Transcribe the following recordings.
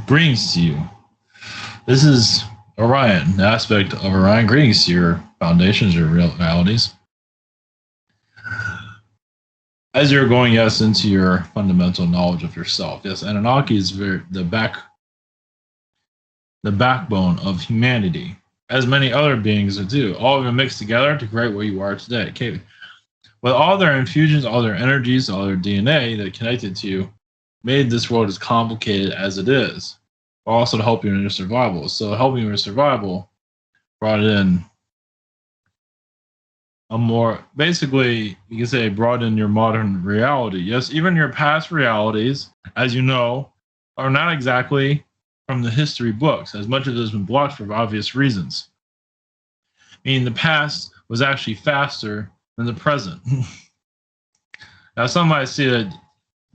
Greetings to you. This is Orion, the aspect of Orion. Greetings to your foundations, your realities. As you're going, yes, into your fundamental knowledge of yourself. Yes, Anunnaki is the backbone of humanity, as many other beings do. All of them mixed together to create what you are today. Okay. With all their infusions, all their energies, all their DNA that connected to you, made this world as complicated as it is, but also to help you in your survival. So helping you in your survival brought in a more, basically, you can say, brought in your modern reality. Yes, even your past realities, as you know, are not exactly from the history books, as much as it has been blocked for obvious reasons. Meaning the past was actually faster than the present. Now, some might see that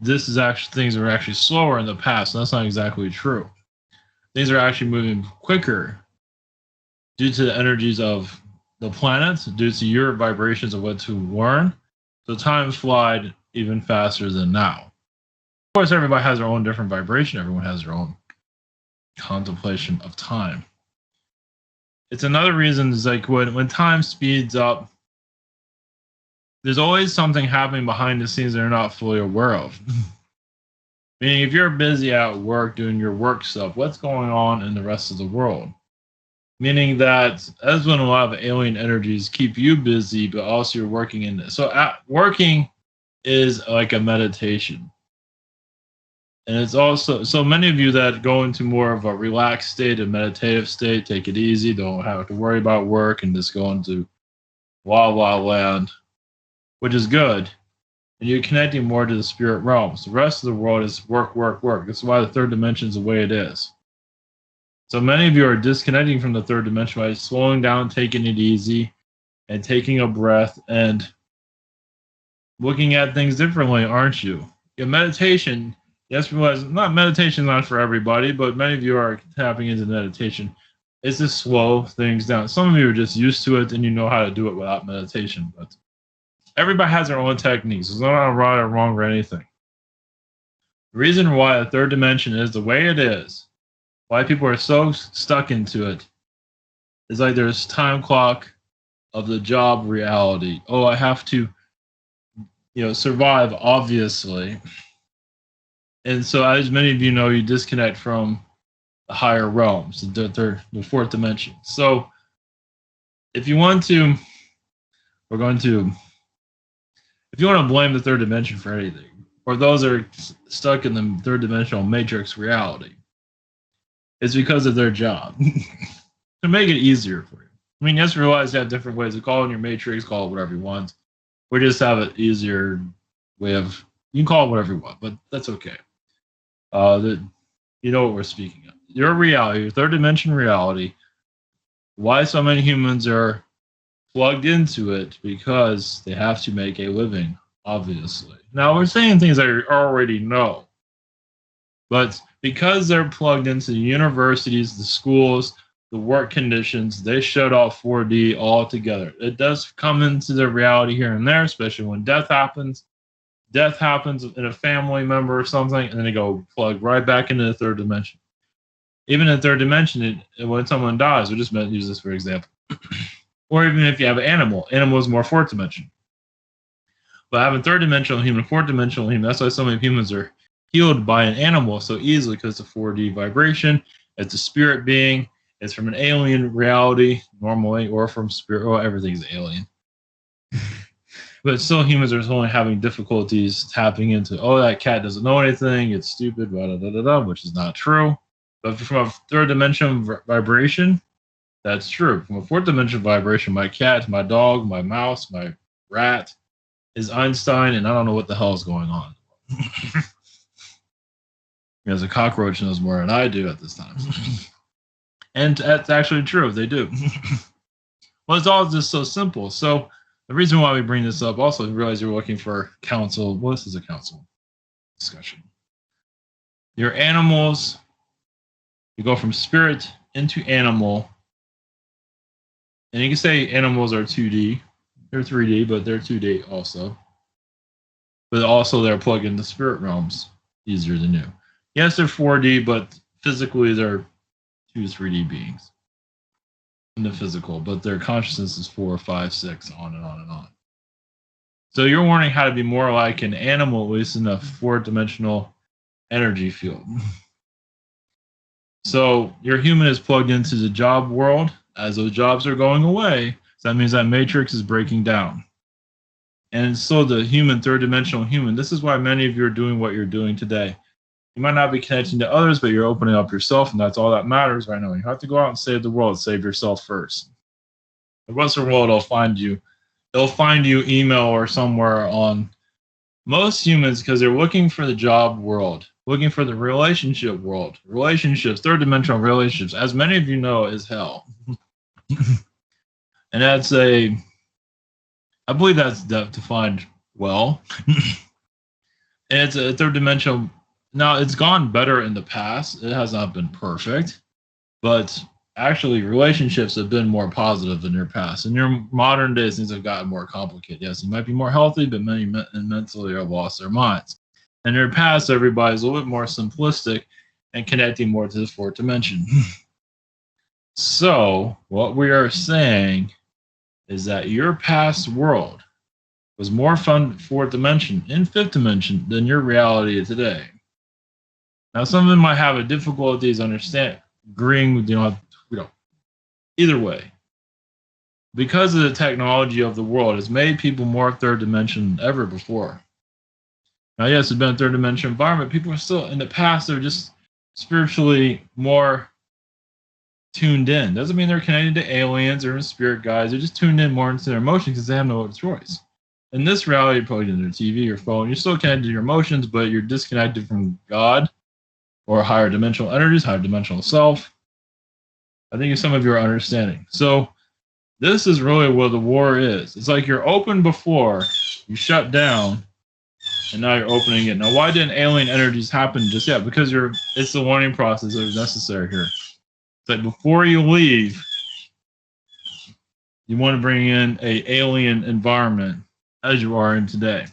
this is actually, things are actually slower in the past, and that's not exactly true. Things are actually moving quicker due to the energies of the planets, due to your vibrations of what to learn. So time flied even faster than now. Of course, everybody has their own different vibration. Everyone has their own contemplation of time. It's another reason is like when time speeds up, there's always something happening behind the scenes that you're not fully aware of. Meaning, if you're busy at work doing your work stuff, what's going on in the rest of the world? Meaning that as when a lot of alien energies keep you busy, but also you're working in this. So working is like a meditation. And it's also, so many of you that go into more of a relaxed state, a meditative state, take it easy, don't have to worry about work and just go into la la land, which is good. And you're connecting more to the spirit realms. The rest of the world is work, work, work. That's why the third dimension is the way it is. So many of you are disconnecting from the third dimension by slowing down, taking it easy, and taking a breath and looking at things differently, aren't you? Your meditation, yes, realize meditation is not for everybody, but many of you are tapping into meditation. It's to slow things down. Some of you are just used to it and you know how to do it without meditation, but everybody has their own techniques. There's not right or wrong or anything. The reason why the third dimension is the way it is, why people are so stuck into it, is like there's time clock of the job reality. Oh, I have to, survive, obviously. And so, as many of you know, you disconnect from the higher realms, the fourth dimension. So, if you want to, if you want to blame the third dimension for anything, or those that are stuck in the third dimensional matrix reality, it's because of their job. To make it easier for you. I mean, yes, realize you have different ways of calling your matrix, call it whatever you want. We just have an easier way of, you can call it whatever you want, but that's okay. You know what we're speaking of. Your reality, your third dimension reality, why so many humans are plugged into it, because they have to make a living, obviously. Now, we're saying things that you already know, but because they're plugged into the universities, the schools, the work conditions, they shut off 4D altogether. It does come into their reality here and there, especially when death happens. Death happens in a family member or something, and then they go plug right back into the third dimension. Even in the third dimension, when someone dies, we just use this for example. Or even if you have an animal is more fourth dimension. But having third dimensional human, fourth dimensional human, that's why so many humans are healed by an animal so easily, because the 4D vibration, it's a spirit being, it's from an alien reality normally, or from spirit, well, everything's alien. But still humans are only having difficulties tapping into, oh, that cat doesn't know anything, it's stupid, blah, blah, blah, blah, blah, which is not true. But from a third dimension vibration, that's true. From a fourth dimension vibration, my cat, my dog, my mouse, my rat is Einstein, and I don't know what the hell is going on. Because a cockroach knows more than I do at this time. And that's actually true, they do. Well, it's all just so simple. So the reason why we bring this up, also realize you're looking for counsel. Well, this is a counsel discussion. Your animals, you go from spirit into animal. And you can say animals are 2D. They're 3D, but they're 2D also. But also they're plugged into spirit realms easier than you. Yes, they're 4D, but physically they're 2 3D beings in the physical, but their consciousness is 4 5 6 on and on and on. So you're learning how to be more like an animal, at least in a 4-dimensional energy field. So your human is plugged into the job world. As those jobs are going away, so that means that matrix is breaking down. And so the human, 3rd-dimensional human, this is why many of you are doing what you're doing today. You might not be connecting to others, but you're opening up yourself, and that's all that matters right now. You have to go out and save the world. Save yourself first. The rest of the world will find you. They'll find you email or somewhere on most humans because they're looking for the job world, looking for the relationship world. Relationships, 3rd-dimensional relationships, as many of you know, is hell. And that's I believe that's defined well. And it's a 3rd-dimensional. Now, it's gone better in the past. It has not been perfect, but actually relationships have been more positive in your past. In your modern days, things have gotten more complicated. Yes, you might be more healthy, but many mentally have lost their minds. In your past, everybody's a little bit more simplistic and connecting more to the 4th dimension. So what we are saying is that your past world was more fun 4th dimension in 5th dimension than your reality today. Now, some of them might have a difficulties agreeing with, either way. Because of the technology of the world, it's made people more 3rd dimension than ever before. Now, yes, it's been a 3rd dimension environment. People are still, in the past, they're just spiritually more tuned in. Doesn't mean they're connected to aliens or spirit guides. They're just tuned in more into their emotions because they have no choice. In this reality, you're plugged into your TV, your phone. You're still connected to your emotions, but you're disconnected from God or higher dimensional energies, higher dimensional self. I think some of you are understanding. So this is really where the war is. It's like you're open before, you shut down, and now you're opening it. Now, why didn't alien energies happen just yet? Because it's the learning process that is necessary here. It's like before you leave, you want to bring in an alien environment as you are in today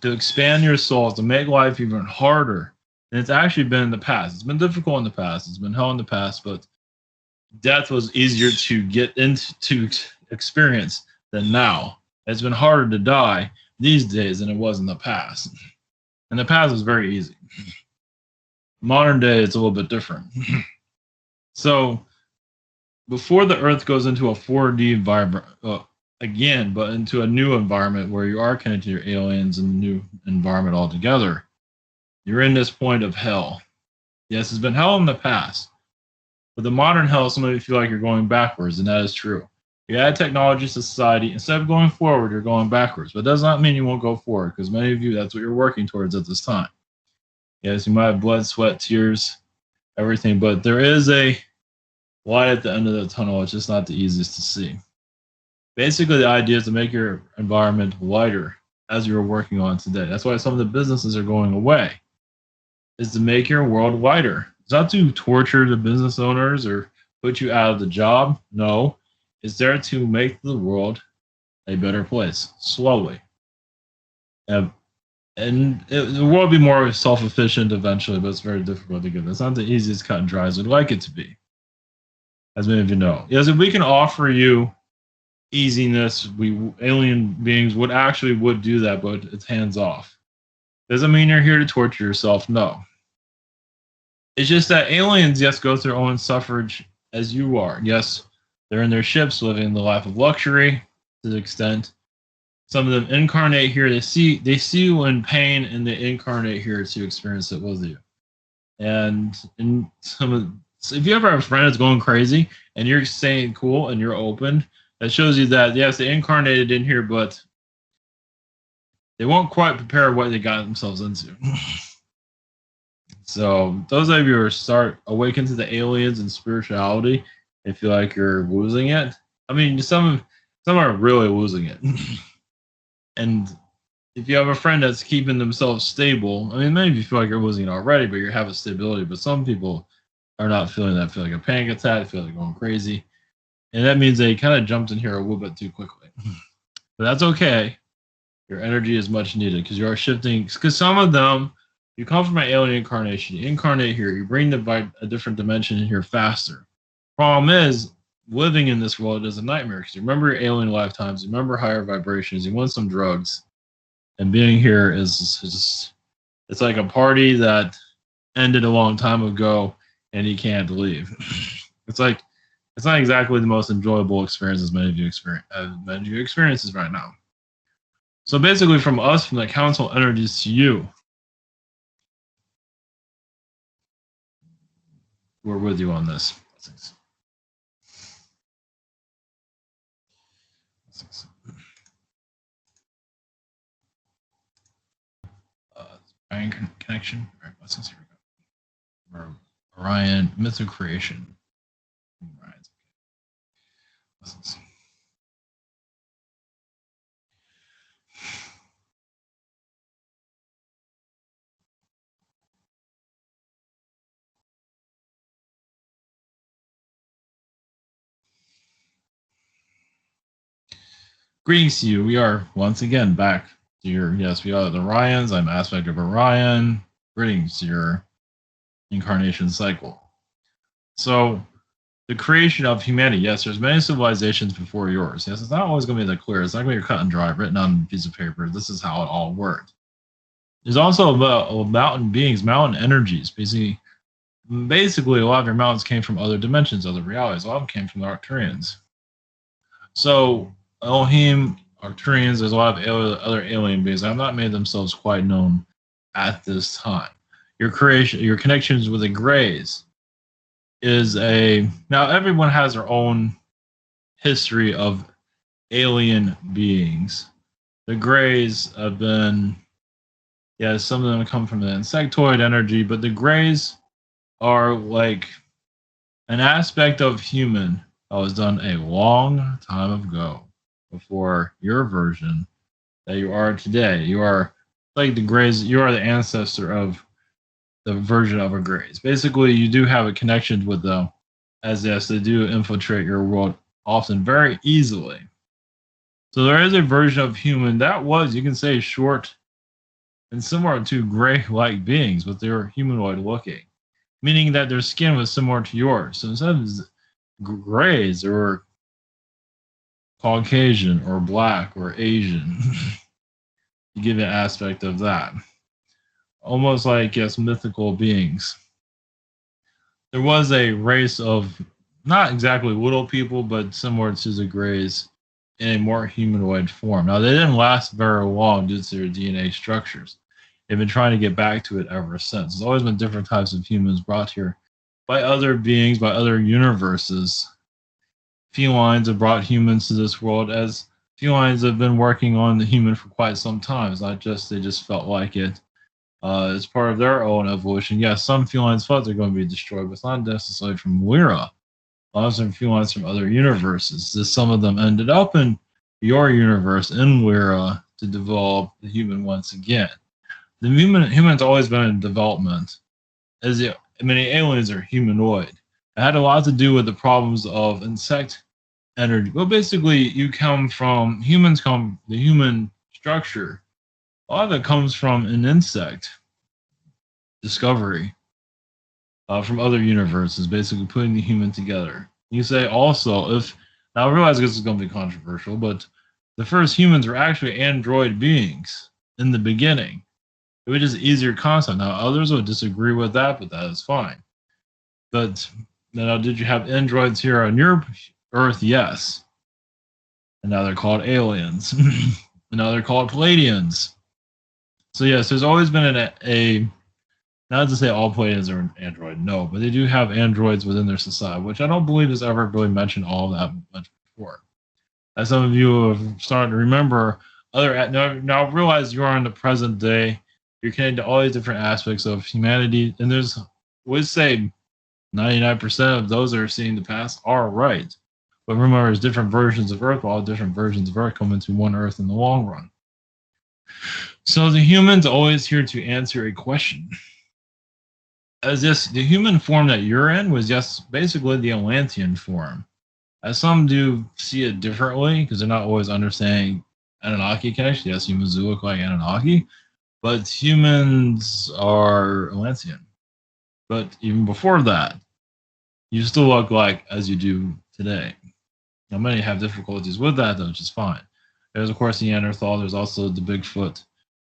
to expand your soul, to make life even harder than it's actually been in the past. It's been difficult in the past. It's been hell in the past, but death was easier to get into to experience than now. It's been harder to die these days than it was in the past. In the past, it was very easy. Modern day, it's a little bit different. So before the Earth goes into a 4D environment, again, but into a new environment where you are connected to your aliens and new environment altogether, you're in this point of hell. Yes, it's been hell in the past. But the modern hell, some of you feel like you're going backwards, and that is true. You add technology to society, instead of going forward, you're going backwards. But it does not mean you won't go forward, because many of you, that's what you're working towards at this time. Yes, you might have blood, sweat, tears, everything, but there is a light at the end of the tunnel. It's just not the easiest to see. Basically, the idea is to make your environment lighter, as you're working on today. That's why some of the businesses are going away, is to make your world lighter. It's not to torture the business owners or put you out of the job. No, it's there to make the world a better place, slowly. The world will be more self-efficient eventually, but it's very difficult to get. It's not the easiest cut and dry as we'd like it to be, as many of you know. Yes, if we can offer you easiness, alien beings would do that, but it's hands off. Doesn't mean you're here to torture yourself. No. It's just that aliens, yes, go through their own suffrage as you are. Yes, they're in their ships living the life of luxury to the extent. Some of them incarnate here. They see you in pain, and they incarnate here to experience it with you. And if you ever have a friend that's going crazy and you're staying cool and you're open, that shows you that, yes, they incarnated in here, but they won't quite prepare what they got themselves into. So those of you who awaken to the aliens and spirituality, they feel like you're losing it. I mean, some are really losing it. And if you have a friend that's keeping themselves stable, I mean, many of you feel like you're losing it already, but you have a stability. But some people are not feeling that, feel like a panic attack, feel like going crazy. And that means they kind of jumped in here a little bit too quickly. But that's okay. Your energy is much needed because you are shifting. Because some of them You come from an alien incarnation. You incarnate here. You bring a different dimension in here faster. Problem is, living in this world is a nightmare because you remember your alien lifetimes. You remember higher vibrations. You want some drugs. And being here is just, it's like a party that ended a long time ago and you can't leave. It's like, it's not exactly the most enjoyable experience as many of you experiences right now. So basically, from us, from the council energies to you, we're with you on this. Orion connection. All right, let's see. Here we go. Orion, myth of creation. Right. Greetings to you. We are once again back to your, yes, we are the Orions. I'm aspect of Orion. Greetings to your incarnation cycle. So, the creation of humanity. Yes, there's many civilizations before yours. Yes, it's not always going to be that clear. It's not going to be cut and dry, written on a piece of paper. This is how it all worked. There's also about mountain beings, mountain energies. Basically, a lot of your mountains came from other dimensions, other realities. A lot of them came from the Arcturians. So, Elohim, Arcturians, there's a lot of other alien beings that have not made themselves quite known at this time. Your creation, your connections with the Greys is now everyone has their own history of alien beings. The Greys have been, yeah, some of them come from the insectoid energy, but the Greys are like an aspect of human that was done a long time ago before your version that you are today. You are like the Greys, you are the ancestor of the version of a Greys. Basically, you do have a connection with them, as yes, they do infiltrate your world often very easily. So there is a version of human that was, you can say, short and similar to Grey-like beings, but they were humanoid looking, meaning that their skin was similar to yours. So instead of Greys, they were Caucasian or Black or Asian. You give an aspect of that. Almost like, yes, mythical beings. There was a race of not exactly little people, but similar to the Greys in a more humanoid form. Now, they didn't last very long due to their DNA structures. They've been trying to get back to it ever since. There's always been different types of humans brought here by other beings, by other universes. Felines have brought humans to this world, as felines have been working on the human for quite some time. It's not just they just felt like it. As part of their own evolution. Yes, some felines felt they're going to be destroyed, but it's not necessarily from Lyra. A lot of them felines from other universes. Some of them ended up in your universe in Lyra to develop the human once again. The human's always been in development, as many aliens are humanoid. It had a lot to do with the problems of insect energy. Well, basically, humans come, the human structure, a lot of it comes from an insect discovery from other universes, basically putting the human together. You say also, now I realize this is going to be controversial, but the first humans were actually android beings in the beginning. It was just easier concept. Now others would disagree with that, but that is fine. But now, did you have androids here on your Earth? Yes. And now they're called aliens. And now they're called Pleiadians. So yes, there's always been not to say all Pleiadians are android, no, but they do have androids within their society, which I don't believe is ever really mentioned all that much before. As some of you have started to remember, now realize you are in the present day. You're connected to all these different aspects of humanity, and would say 99% of those that are seeing the past are right. But remember, there's different versions of Earth. All different versions of Earth come into one Earth in the long run. So the human's always here to answer a question. As this, the human form that you're in was just basically the Atlantean form. As some do see it differently, because they're not always understanding Anunnaki connection. Yes, humans do look like Anunnaki, But humans are Atlantean. But even before that, you still look like as you do today. Now, many have difficulties with that, though, which is fine. There's, of course, Neanderthal. There's also the Bigfoot.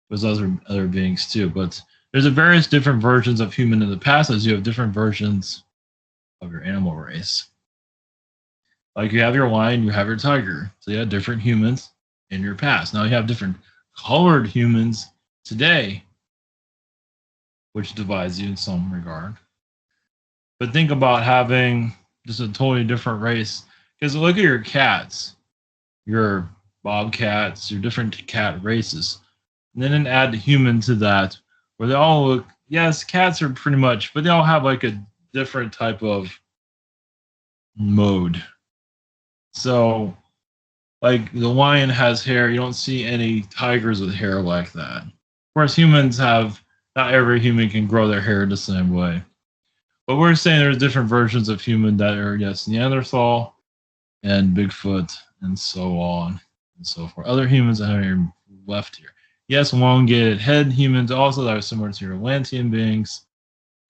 There's other beings, too. But there's a various different versions of human in the past, as you have different versions of your animal race. Like you have your lion, you have your tiger. So you have different humans in your past. Now you have different colored humans today, which divides you in some regard. But think about having just a totally different race. Because look at your cats, your bobcats, your different cat races. And then add the human to that, where they all look, yes, cats are pretty much, but they all have like a different type of mode. So, like the lion has hair, you don't see any tigers with hair like that. Of course, humans have, not every human can grow their hair the same way. But we're saying there's different versions of human that are, yes, Neanderthal and Bigfoot and so on and so forth. Other humans that are left here. Yes, elongated head humans also that are similar to your Atlantean beings.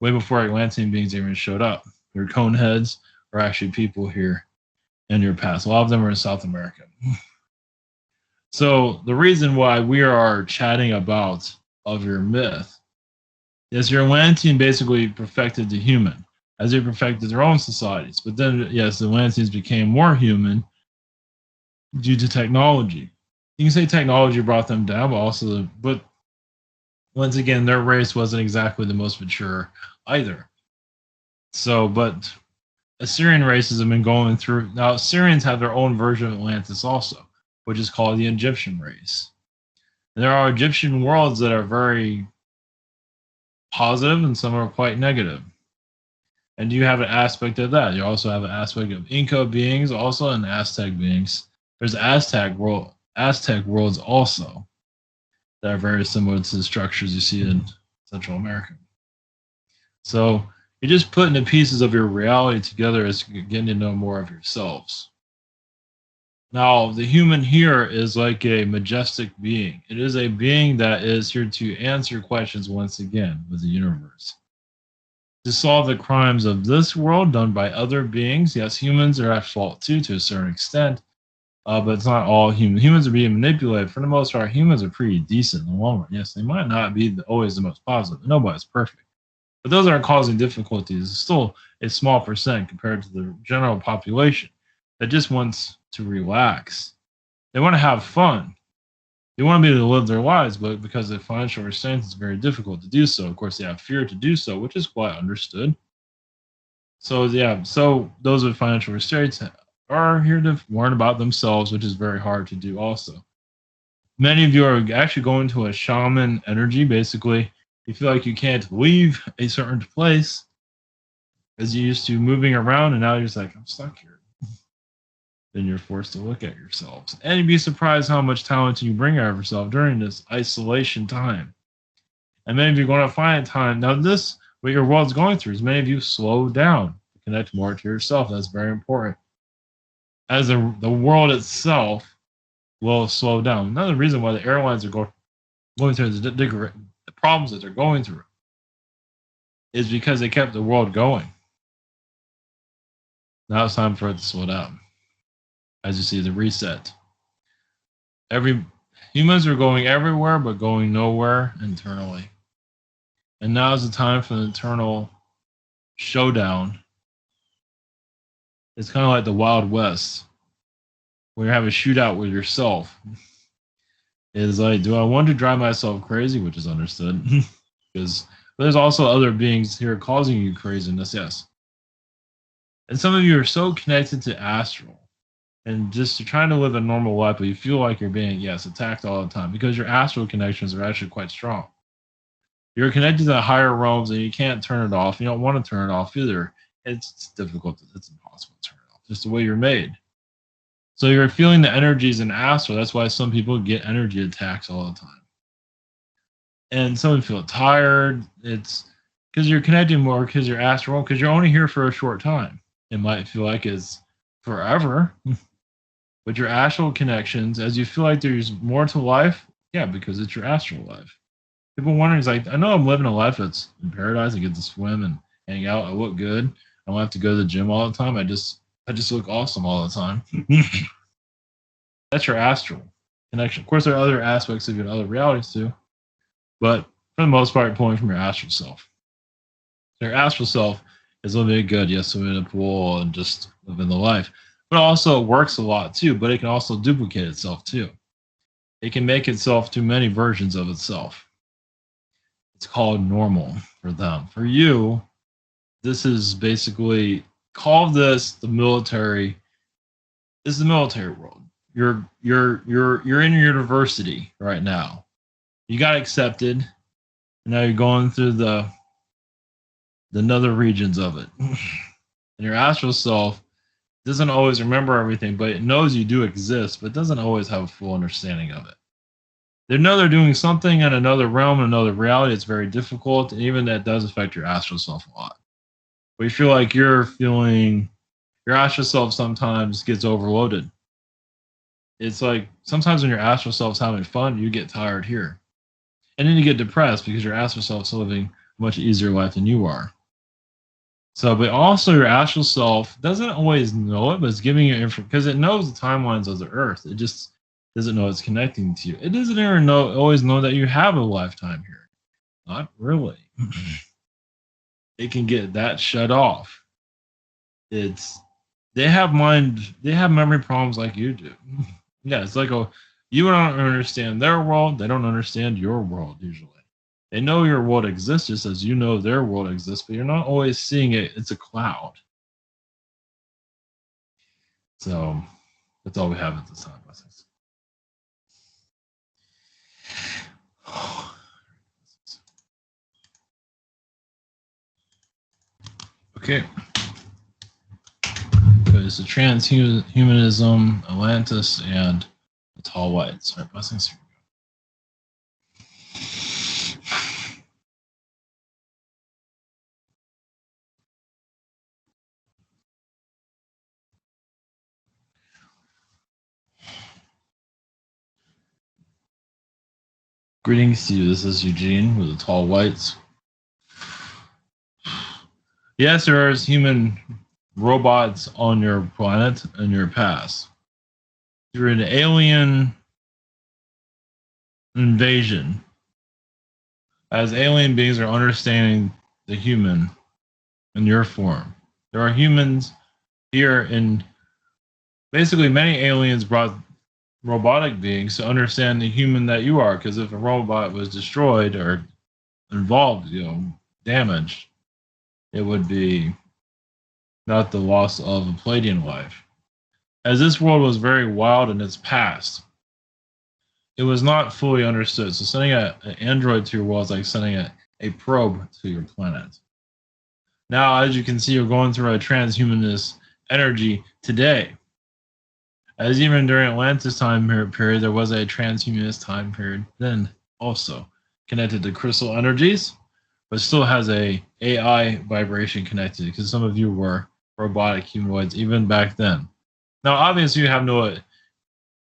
Way before Atlantean beings even showed up. Your cone heads are actually people here in your past. A lot of them are in South America. So the reason why we are chatting about of your myth is your Atlantean basically perfected the human as they perfected their own societies. But then, yes, the Atlanteans became more human due to technology. You can say technology brought them down, but once again, their race wasn't exactly the most mature either. So, but Assyrian races have been going through. Now, Assyrians have their own version of Atlantis also, which is called the Egyptian race. And there are Egyptian worlds that are very positive and some are quite negative. And you have an aspect of that. You also have an aspect of Inca beings, also and Aztec beings. There's Aztec worlds also that are very similar to the structures you see in Central America. So you're just putting the pieces of your reality together as you're getting to know more of yourselves. Now, the human here is like a majestic being. It is a being that is here to answer questions once again with the universe. To solve the crimes of this world done by other beings. Yes, humans are at fault too, to a certain extent, but it's not all humans. Humans are being manipulated. For the most part, humans are pretty decent in the long run. Yes, they might not be always the most positive. Nobody's perfect. But those aren't causing difficulties. It's still a small percent compared to the general population that just wants to relax. They want to have fun. They want to be able to live their lives, but because of financial restraints, it's very difficult to do so. Of course, they have fear to do so, which is quite understood. So, yeah, so those with financial restraints are here to learn about themselves, which is very hard to do also. Many of you are actually going to a shaman energy. Basically, you feel like you can't leave a certain place as you used to moving around, and now you're just like, I'm stuck here. Then you're forced to look at yourselves. And you'd be surprised how much talent you bring out of yourself during this isolation time. And many of you are going to find time. Now, this, what your world's going through, is many of you slow down to connect more to yourself. That's very important. As the world itself will slow down. Another reason why the airlines are going through the problems that they're going through is because they kept the world going. Now it's time for it to slow down. As you see, the reset. Humans are going everywhere, but going nowhere internally. And now is the time for the internal showdown. It's kind of like the Wild West, where you have a shootout with yourself. It's like, do I want to drive myself crazy? Which is understood. Because there's also other beings here causing you craziness, yes. And some of you are so connected to astral and just trying to live a normal life, but you feel like you're being, yes, attacked all the time because your astral connections are actually quite strong. You're connected to the higher realms and you can't turn it off. You don't want to turn it off either. It's difficult. It's impossible to turn it off. Just the way you're made. So you're feeling the energies in astral. That's why some people get energy attacks all the time. And some feel tired. It's because you're connecting more because you're astral, because you're only here for a short time. It might feel like it's forever. But your astral connections, as you feel like there's more to life, yeah, because it's your astral life. People wondering, it's like, I know I'm living a life that's in paradise. I get to swim and hang out. I look good. I don't have to go to the gym all the time. I just look awesome all the time. That's your astral connection. Of course, there are other aspects of your other realities too, but for the most part, pulling from your astral self. Your astral self is living good, yes, swim in a pool and just living the life. But also it works a lot too, but it can also duplicate itself too. It can make itself to many versions of itself. It's called normal for them. For you, this is basically, call this the military. This is the military world. You're in your university right now. You got accepted, and now you're going through the nether regions of it. And your astral self doesn't always remember everything, but it knows you do exist, but doesn't always have a full understanding of it. They know they're doing something in another realm, another reality. It's very difficult, and even that does affect your astral self a lot. But you feel like your astral self sometimes gets overloaded. It's like sometimes when your astral self's having fun, you get tired here. And then you get depressed because your astral self's living a much easier life than you are. So, but also your astral self doesn't always know it, but it's giving you information because it knows the timelines of the earth. It just doesn't know it's connecting to you. It doesn't even always know that you have a lifetime here. Not really. It can get that shut off. They have memory problems like you do. Yeah, it's like you don't understand their world, they don't understand your world usually. They know your world exists just as you know their world exists, but you're not always seeing it. It's a cloud. So that's all we have at this time. Okay. So it's the Transhumanism, Atlantis, and the Tall Whites. All right, blessings. Greetings to you. This is Eugene with the Tall Whites. Yes, there is human robots on your planet in your past. Through an alien invasion, as alien beings are understanding the human in your form. There are humans here, and basically many aliens brought robotic beings to understand the human that you are, because if a robot was destroyed or involved, damaged, it would be not the loss of a Pleiadian life. As this world was very wild in its past, it was not fully understood. So sending an android to your world is like sending a probe to your planet. Now, as you can see, you're going through a transhumanist energy today. As even during Atlantis time period, there was a transhumanist time period then also connected to crystal energies, but still has a AI vibration connected because some of you were robotic humanoids even back then. Now, obviously, you have no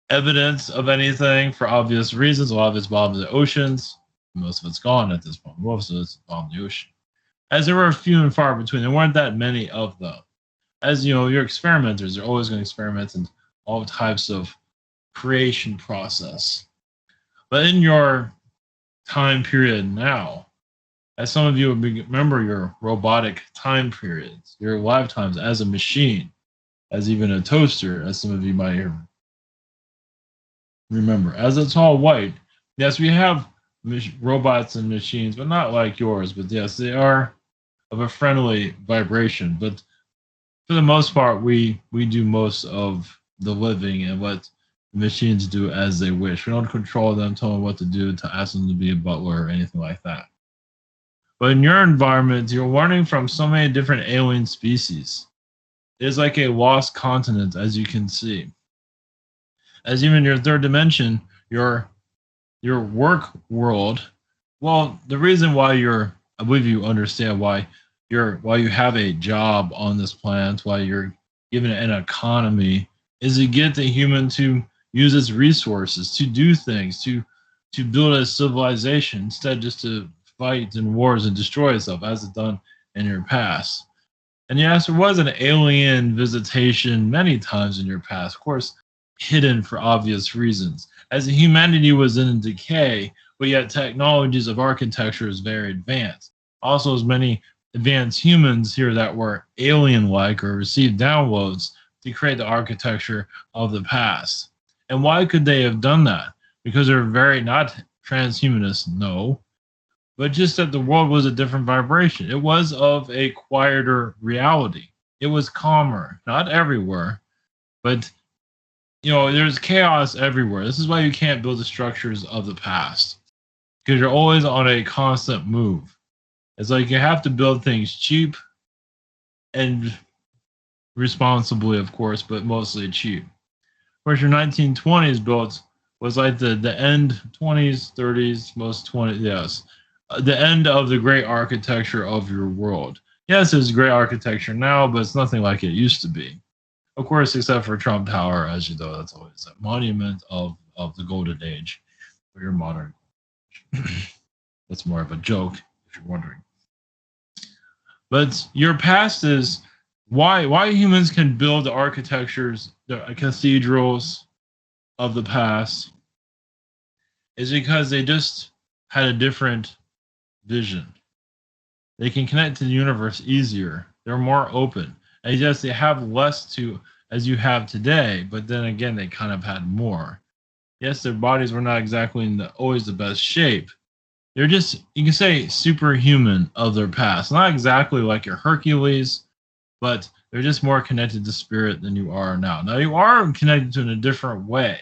evidence of anything for obvious reasons. A lot of it's bombed in the oceans. Most of it's gone at this point. Most of it's bombed in the ocean. As there were few and far between, there weren't that many of them. As you know, your experimenters are always going to experiment in all types of creation process. But in your time period now, as some of you remember your robotic time periods, your lifetimes as a machine, as even a toaster, as some of you might remember. As a Tall White, yes, we have robots and machines, but not like yours. But yes, they are of a friendly vibration. But for the most part, we do most of the living and what the machines do as they wish. We don't control them, tell them what to do, to ask them to be a butler or anything like that. But in your environment, you're learning from so many different alien species. It's like a lost continent, as you can see. As even your third dimension, your work world. Well, the reason why I believe you understand why you have a job on this planet, why you're given an economy, is to get the human to use its resources, to do things, to to build a civilization, instead just to fight in wars and destroy itself as it's done in your past. And yes, there was an alien visitation many times in your past, of course, hidden for obvious reasons. As humanity was in decay, but yet technologies of architecture is very advanced. Also, as many advanced humans here that were alien-like or received downloads to create the architecture of the past. And why could they have done that? Because they're very not transhumanists, no, but just that the world was a different vibration. It was of a quieter reality. It was calmer, not everywhere, but there's chaos everywhere. This is why you can't build the structures of the past, because you're always on a constant move. It's like you have to build things cheap and responsibly, of course, but mostly cheap. Of course, your 1920s built was like the end 20s, 30s, most 20s, yes. The end of the great architecture of your world. Yes, there's great architecture now, but it's nothing like it used to be. Of course, except for Trump Tower, as you know, that's always a monument of the golden age for your modern. That's more of a joke, if you're wondering. But your past is why humans can build the architectures, the cathedrals of the past, is because they just had a different vision. They can connect to the universe easier. They're more open. And yes, they have less to as you have today, but then again, they kind of had more. Yes, their bodies were not exactly in always the best shape. They're just, you can say, superhuman of their past. Not exactly like your Hercules, but they're just more connected to spirit than you are now. Now, you are connected to in a different way.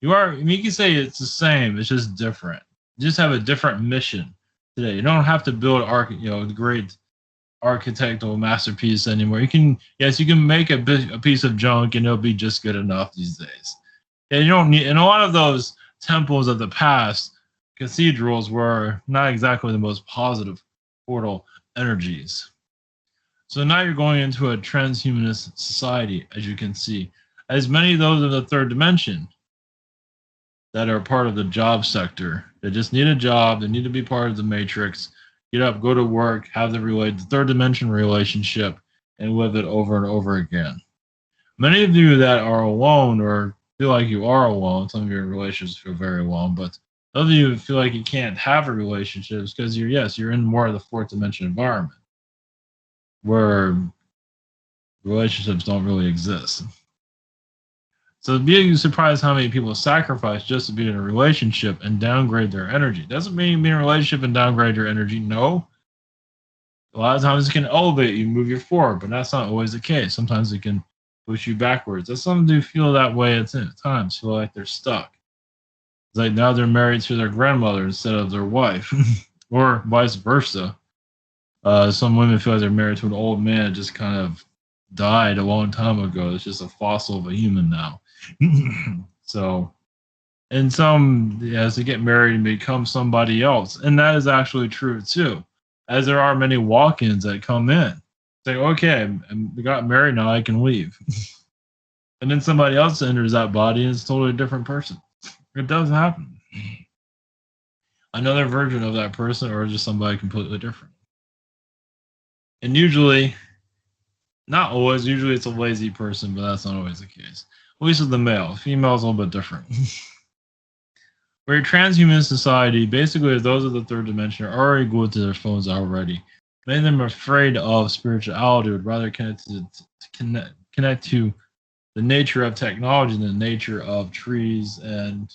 You can say it's the same, it's just different. You just have a different mission today. You don't have to build the great architectural masterpiece anymore. You can make a piece of junk and it'll be just good enough these days. And you don't need, and a lot of those temples of the past, cathedrals, were not exactly the most positive portal energies. So now you're going into a transhumanist society, as you can see. As many of those of the third dimension that are part of the job sector, they just need a job, they need to be part of the matrix, get up, go to work, have the third dimension relationship, and live it over and over again. Many of you that are alone or feel like you are alone, some of your relationships feel very alone, but other of you feel like you can't have a relationship because you're in more of the fourth dimension environment where relationships don't really exist. So being surprised how many people sacrifice just to be in a relationship and downgrade their energy. Doesn't mean be in a relationship and downgrade your energy. No. A lot of times it can elevate you, move you forward, but that's not always the case. Sometimes it can push you backwards. And some do feel that way at times, feel like they're stuck. It's like now they're married to their grandmother instead of their wife, or vice versa. Some women feel like they're married to an old man that just kind of died a long time ago. It's just a fossil of a human now. So, and some, as they get married and become somebody else, and that is actually true too, as there are many walk-ins that come in. Say, okay, we got married, now I can leave. And then somebody else enters that body and it's a totally different person. It does happen. Another version of that person, or just somebody completely different. And usually, not always, usually it's a lazy person, but that's not always the case. At least with the male. Female is a little bit different. Where a transhuman society, basically those of the third dimension are already glued to their phones already. Many of them are afraid of spirituality, would rather connect to the nature of technology than the nature of trees and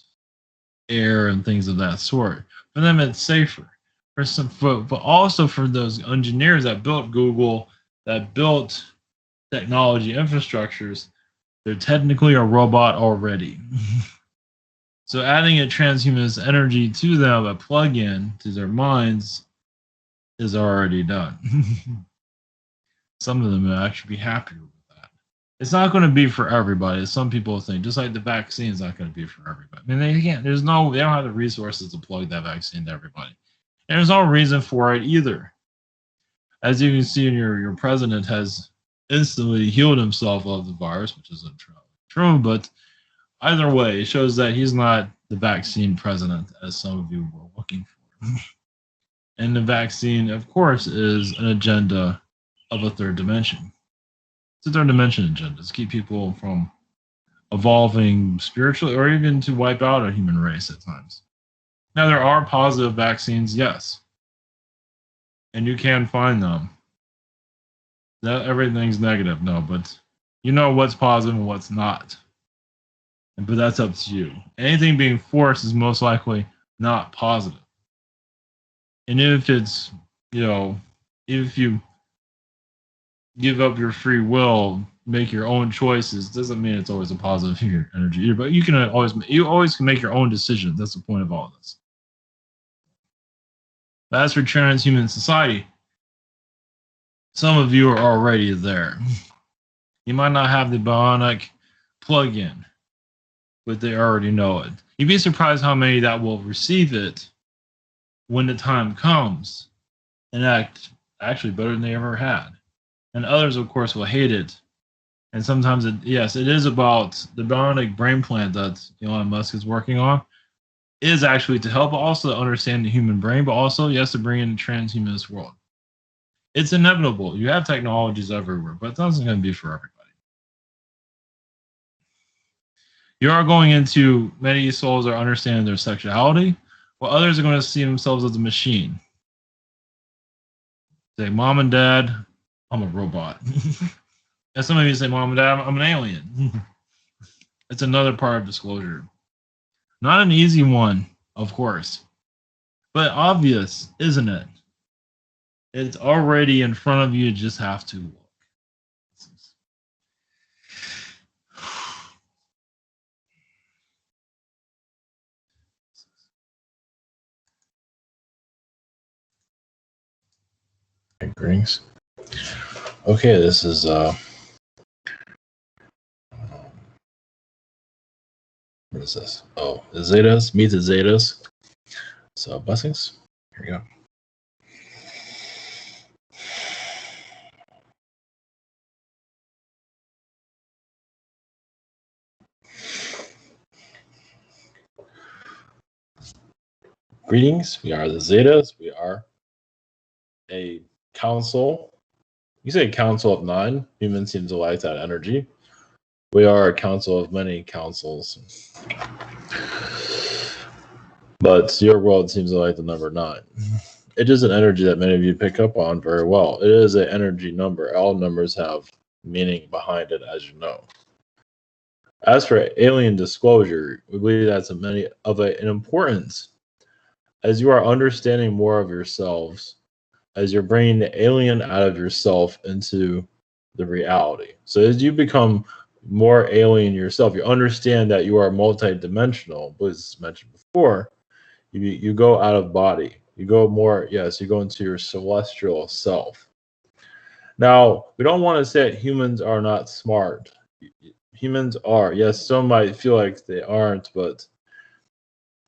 air and things of that sort. For them, it's safer. But also for those engineers that built Google, that built technology infrastructures, they're technically a robot already. So adding a transhumanist energy to them, a plug-in to their minds, is already done. Some of them will actually be happier with that. It's not going to be for everybody, as some people think. Just like the vaccine is not going to be for everybody. I mean, they can't. They don't have the resources to plug that vaccine to everybody, and there's no reason for it either. As you can see, your president has instantly healed himself of the virus, which isn't true. But either way, it shows that he's not the vaccine president, as some of you were looking for. And the vaccine, of course, is an agenda of a third dimension. It's a third dimension agenda to keep people from evolving spiritually or even to wipe out a human race at times. Now, there are positive vaccines, yes. And you can find them. Not everything's negative, no, but you know what's positive and what's not. But that's up to you. Anything being forced is most likely not positive. And if it's, if you give up your free will, make your own choices, doesn't mean it's always a positive energy either. But you always can make your own decisions. That's the point of all of this. But as for transhuman society, some of you are already there. You might not have the bionic plug-in, but they already know it. You'd be surprised how many that will receive it when the time comes and act actually better than they ever had. And others, of course, will hate it. And sometimes, it is about the bionic brain plant that Elon Musk is working on, is actually to help also understand the human brain, but also, yes, to bring in the transhumanist world. It's inevitable. You have technologies everywhere, but it's not going to be for everybody. You are going into, many souls are understanding their sexuality, while others are going to see themselves as a machine. Say, Mom and Dad, I'm a robot. And some of you say, Mom and Dad, I'm an alien. It's another part of disclosure. Not an easy one, of course, but obvious, isn't it? It's already in front of you. You just have to look. Greetings. Okay, this is what is this? Oh, the Zetas, meet the Zetas. So blessings. Here we go. Greetings. We are the Zetas. We are a council. You say council of 9. Humans seem to like that energy. We are a council of many councils. But your world seems to like the number 9. It is an energy that many of you pick up on very well. It is an energy number. All numbers have meaning behind it, as you know. As for alien disclosure, we believe that's an importance as you are understanding more of yourselves, as you're bringing the alien out of yourself into the reality. So as you become more alien yourself, you understand that you are multidimensional, as mentioned before. You go out of body. You go more, you go into your celestial self. Now, we don't want to say that humans are not smart. Humans are. Yes, some might feel like they aren't, but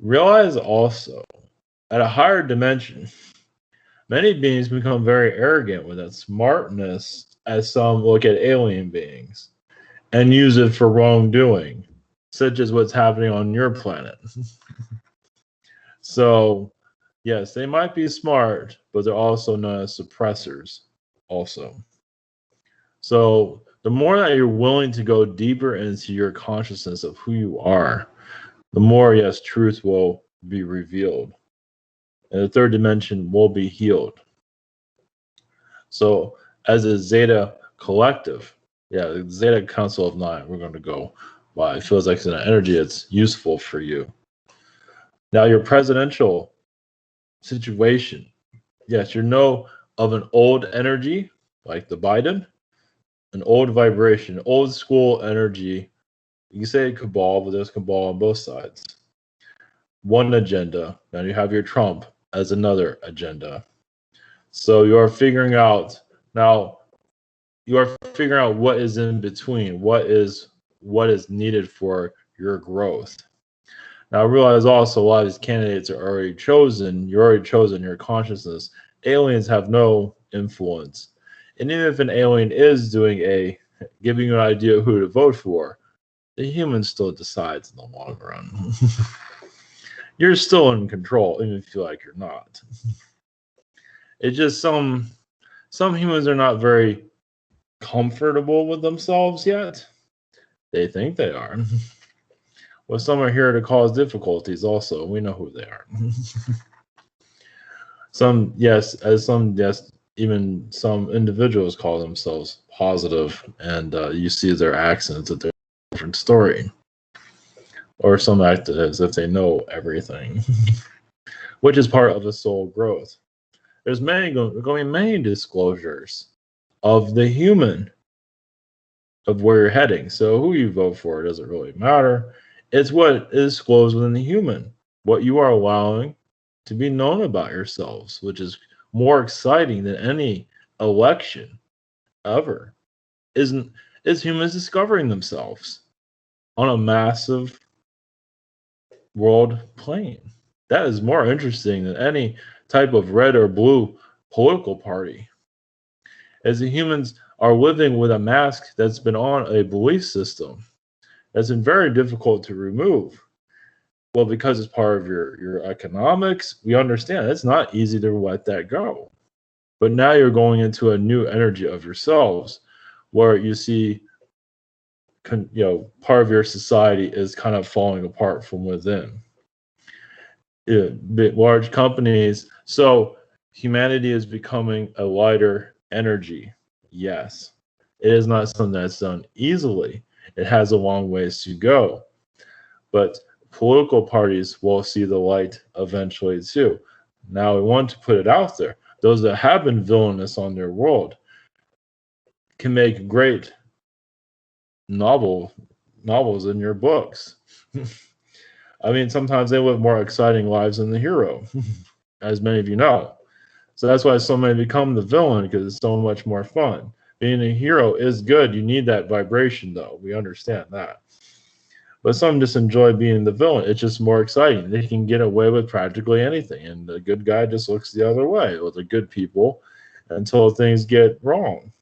realize also, at a higher dimension, many beings become very arrogant with that smartness, as some look at alien beings and use it for wrongdoing, such as what's happening on your planet. So, yes, they might be smart, but they're also known as suppressors also. So the more that you're willing to go deeper into your consciousness of who you are, the more, yes, truth will be revealed. And the third dimension will be healed. So as a Zeta collective, the Zeta Council of 9, we're going to go by. It feels like it's an energy that's useful for you. Now, your presidential situation, yes, you know of an old energy like the Biden, an old vibration, old school energy. You can say cabal, but there's cabal on both sides. One agenda. Now you have your Trump as another agenda. So you are figuring out what is in between, what is needed for your growth. Now realize also a lot of these candidates are already chosen. You're already chosen your consciousness. Aliens have no influence. And even if an alien is giving you an idea of who to vote for, the human still decides in the long run. you're still in control, even if you feel like you're not. It's just some humans are not very comfortable with themselves yet. They think they are. Well, some are here to cause difficulties also. We know who they are. Some, yes, even some individuals call themselves positive, and you see their accents that they're a different story. Or some act as if they know everything, which is part of the soul growth. There's going to be many disclosures of the human, of where you're heading. So who you vote for doesn't really matter. It's what is disclosed within the human, what you are allowing to be known about yourselves, which is more exciting than any election ever. Is humans discovering themselves on a massive world plane. That is more interesting than any type of red or blue political party. As the humans are living with a mask that's been on a belief system that's been very difficult to remove. Well, because it's part of your economics, we understand it's not easy to let that go. But now you're going into a new energy of yourselves where you see, part of your society is kind of falling apart from within. Large companies. So humanity is becoming a lighter energy. Yes. It is not something that's done easily. It has a long ways to go. But political parties will see the light eventually too. Now we want to put it out there. Those that have been villainous on their world can make great novels in your books. I mean, sometimes they live more exciting lives than the hero, as many of you know. So that's why so many become the villain, because it's so much more fun. Being a hero is good. You need that vibration, though. We understand that. But some just enjoy being the villain. It's just more exciting. They can get away with practically anything, and the good guy just looks the other way with the good people until things get wrong.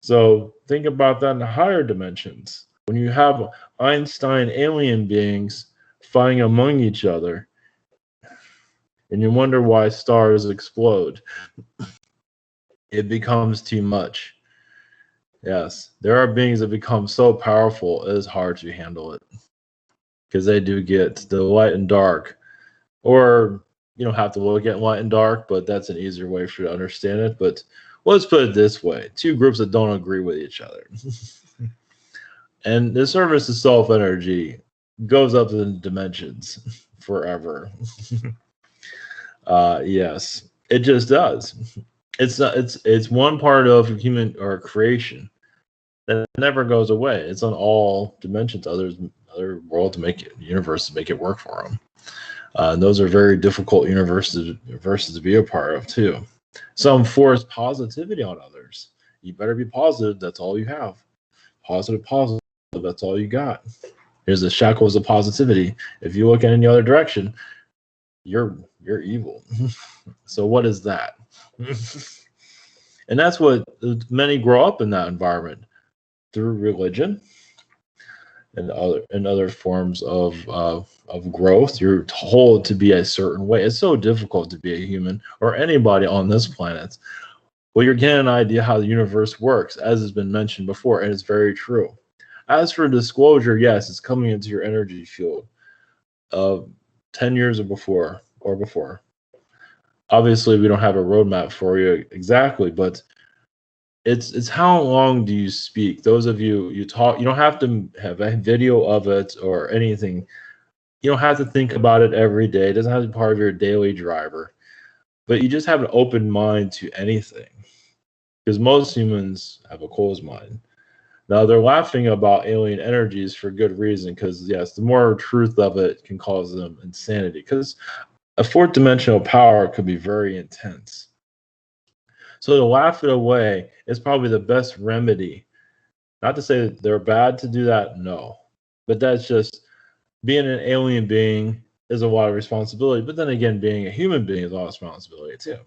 So think about that in the higher dimensions. When you have Einstein alien beings fighting among each other, and you wonder why stars explode, it becomes too much. Yes, there are beings that become so powerful, it is hard to handle it. Because they do get the light and dark. Or you don't have to look at light and dark, but that's an easier way for you to understand it. But let's put it this way. Two groups that don't agree with each other. And the service of self-energy goes up in the dimensions forever. Yes, it just does. It's one part of human or creation that never goes away. It's on all dimensions, other world to make it, universe to make it work for them. And those are very difficult universes to be a part of too. Some force positivity on others. You better be positive. That's all you have. Positive. That's all you got. Here's the shackles of positivity. If you look in any other direction, you're evil. So what is that? And that's what many grow up in that environment through religion and other forms of growth. You're told to be a certain way. It's so difficult to be a human or anybody on this planet. Well, you're getting an idea how the universe works, as has been mentioned before, and it's very true. As for disclosure, yes, it's coming into your energy field of 10 years or before. Obviously, we don't have a roadmap for you exactly, but it's how long do you speak? Those of you talk, you don't have to have a video of it or anything. You don't have to think about it every day. It doesn't have to be part of your daily driver. But you just have an open mind to anything. Because most humans have a closed mind. Now, they're laughing about alien energies for good reason, because, yes, the more truth of it can cause them insanity. Because a fourth dimensional power could be very intense. So to laugh it away is probably the best remedy. Not to say that they're bad to do that, no. But that's just, being an alien being is a lot of responsibility. But then again, being a human being is a lot of responsibility too.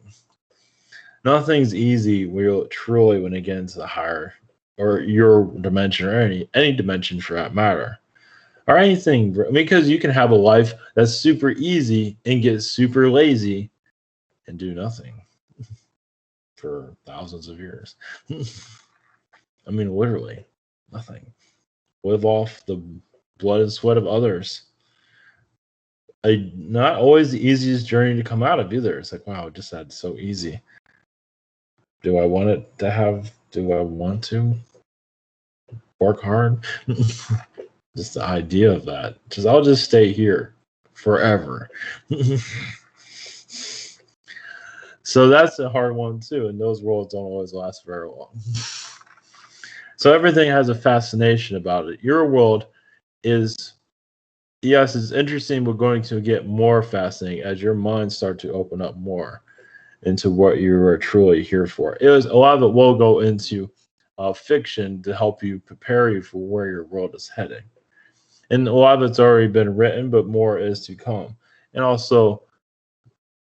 Nothing's easy truly when it gets into the higher or your dimension or any dimension for that matter. or anything, bro. Because you can have a life that's super easy and get super lazy and do nothing for thousands of years. I mean, literally nothing. Live off the blood and sweat of others. Not always the easiest journey to come out of either. It's like, wow, just that's so easy. Do I want it to have? Do I want to work hard? Just the idea of that. Just I'll just stay here forever. So that's a hard one too, and those worlds don't always last very long. So everything has a fascination about it. Your world is, yes, it's interesting, but going to get more fascinating as your mind start to open up more into what you are truly here for. A lot of it will go into fiction to help you prepare you for where your world is heading. And a lot of it's already been written, but more is to come. And also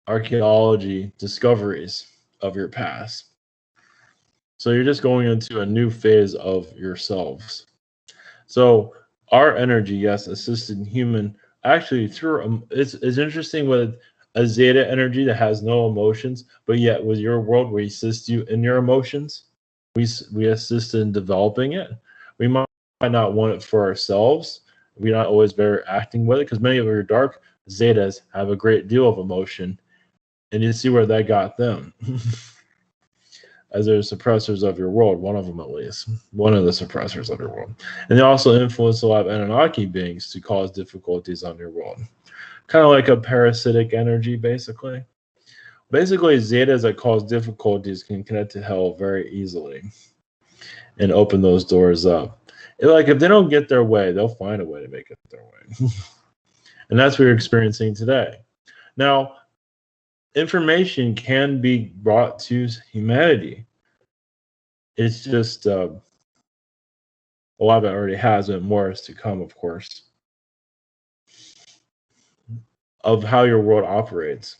archaeology discoveries of your past. So you're just going into a new phase of yourselves. So our energy, yes, assisted human, actually through it's interesting with a Zeta energy that has no emotions, but yet with your world, we assist you in your emotions. We assist in developing it. We might not want it for ourselves. We're not always very acting with it because many of your dark Zetas have a great deal of emotion, and you see where that got them. As they're suppressors of your world, one of them at least, one of the suppressors of your world. And they also influence a lot of Anunnaki beings to cause difficulties on your world. Kind of like a parasitic energy, basically. Basically, Zetas that cause difficulties can connect to hell very easily and open those doors up. Like if they don't get their way, they'll find a way to make it their way. And that's what you're experiencing today. Now, information can be brought to humanity. It's just a lot of it already has, and more is to come, of course, of how your world operates,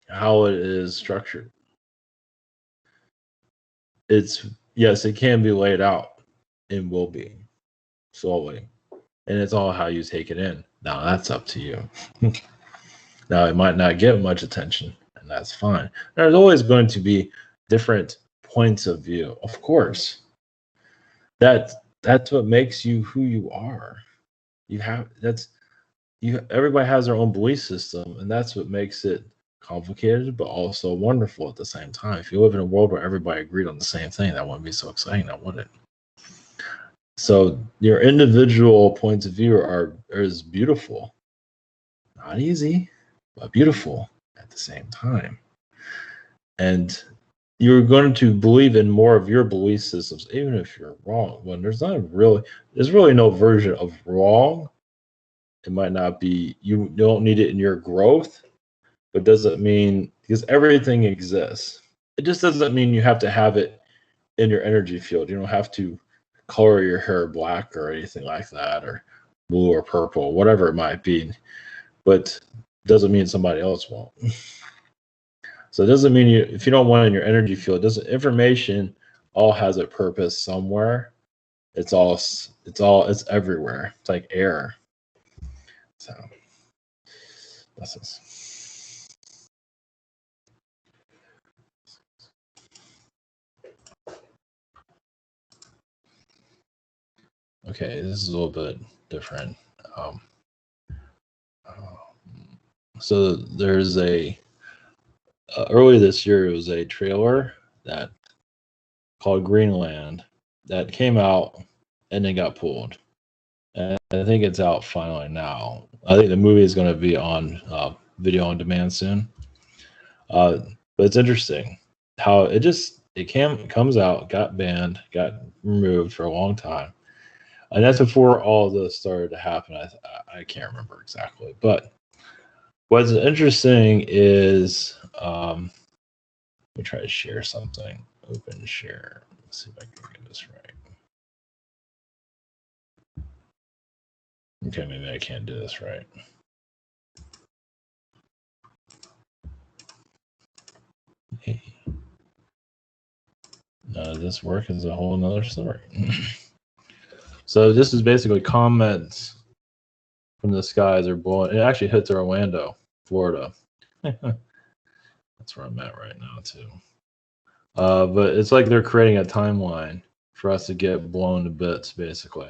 how it is structured. It's, yes, it can be laid out and will be slowly, and it's all how you take it in. Now that's up to you. Now it might not get much attention, and that's fine. There's always going to be different points of view, of course. That's what makes you who you are. Everybody has their own belief system, and that's what makes it complicated but also wonderful at the same time. If you live in a world where everybody agreed on the same thing, that wouldn't be so exciting, now would it? So your individual points of view is beautiful. Not easy, but beautiful at the same time. And you're going to believe in more of your belief systems, even if you're wrong. When there's really no version of wrong. It might not be, you don't need it in your growth, but doesn't mean, because everything exists. It just doesn't mean you have to have it in your energy field. You don't have to color your hair black or anything like that, or blue or purple, whatever it might be. But doesn't mean somebody else won't. So it doesn't mean if you don't want it in your energy field, information all has a purpose somewhere. It's everywhere. It's like air. So that's it. Okay, this is a little bit different. So there's early this year, it was a trailer that called Greenland that came out and then got pulled. And I think it's out finally now. I think the movie is going to be on video on demand soon. But it's interesting how it comes out, got banned, got removed for a long time. And that's before all this started to happen. I can't remember exactly. But what's interesting is, let me try to share something. Open share. Let's see if I can get this right. Okay, maybe I can't do this right. Hey. None of this work is a whole nother story. So this is basically comets from the skies are blowing. It actually hits Orlando, Florida. That's where I'm at right now too. But it's like they're creating a timeline for us to get blown to bits, basically.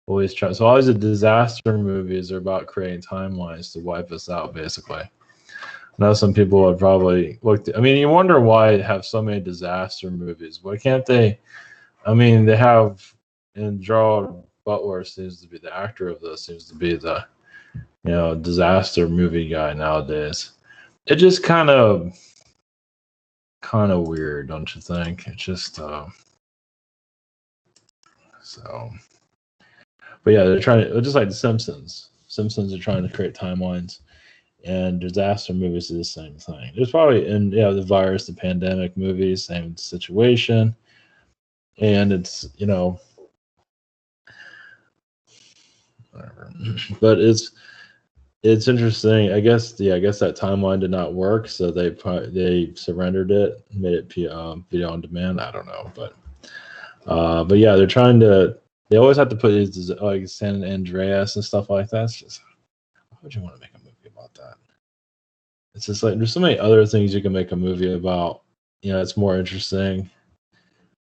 Always try. So all these disaster movies are about creating timelines to wipe us out, basically. I know some people would probably look. I mean, you wonder why they have so many disaster movies. Why can't they? I mean, they have. And Gerald Butler seems to be the actor of this. Seems to be the, disaster movie guy nowadays. It just kind of weird, don't you think? It's just so. But yeah, they're trying to, just like the Simpsons. Simpsons are trying to create timelines, and disaster movies do the same thing. There's probably the virus, the pandemic movies, same situation, and it's whatever. But it's interesting. I guess that timeline did not work, so they surrendered it, made it video on demand. I don't know, but yeah, they're trying to. They always have to put these like San Andreas and stuff like that. It's just, why would you want to make a movie about that? It's just like there's so many other things you can make a movie about. It's more interesting.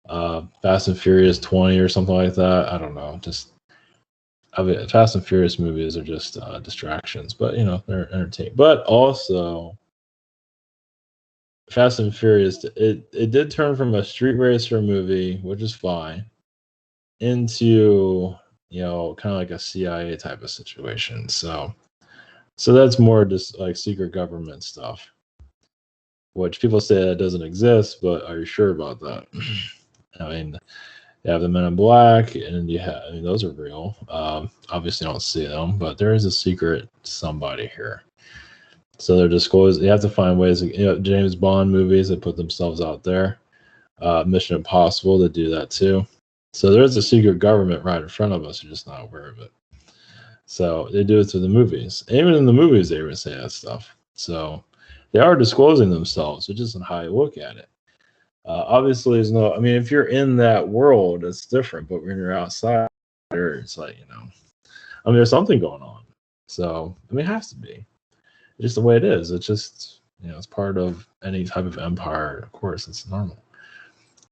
Fast and Furious 20 or something like that. I don't know. Fast and Furious movies are just distractions, but they're entertaining. But also, Fast and Furious, it did turn from a street racer movie, which is fine, into kind of like a CIA type of situation. So that's more just like secret government stuff, which people say that doesn't exist, but are you sure about that? I mean, you have the Men in Black, and those are real. Obviously, don't see them, but there is a secret somebody here. So they're disclosed. You have to find ways. James Bond movies that put themselves out there. Mission Impossible to do that too. So there's a secret government right in front of us. You're just not aware of it. So they do it through the movies. Even in the movies, they would say that stuff. So they are disclosing themselves. It's just how you look at it. Obviously, there's no. I mean, if you're in that world, it's different. But when you're outside, it's like there's something going on. So it has to be. It's just the way it is. It's just it's part of any type of empire. Of course, it's normal.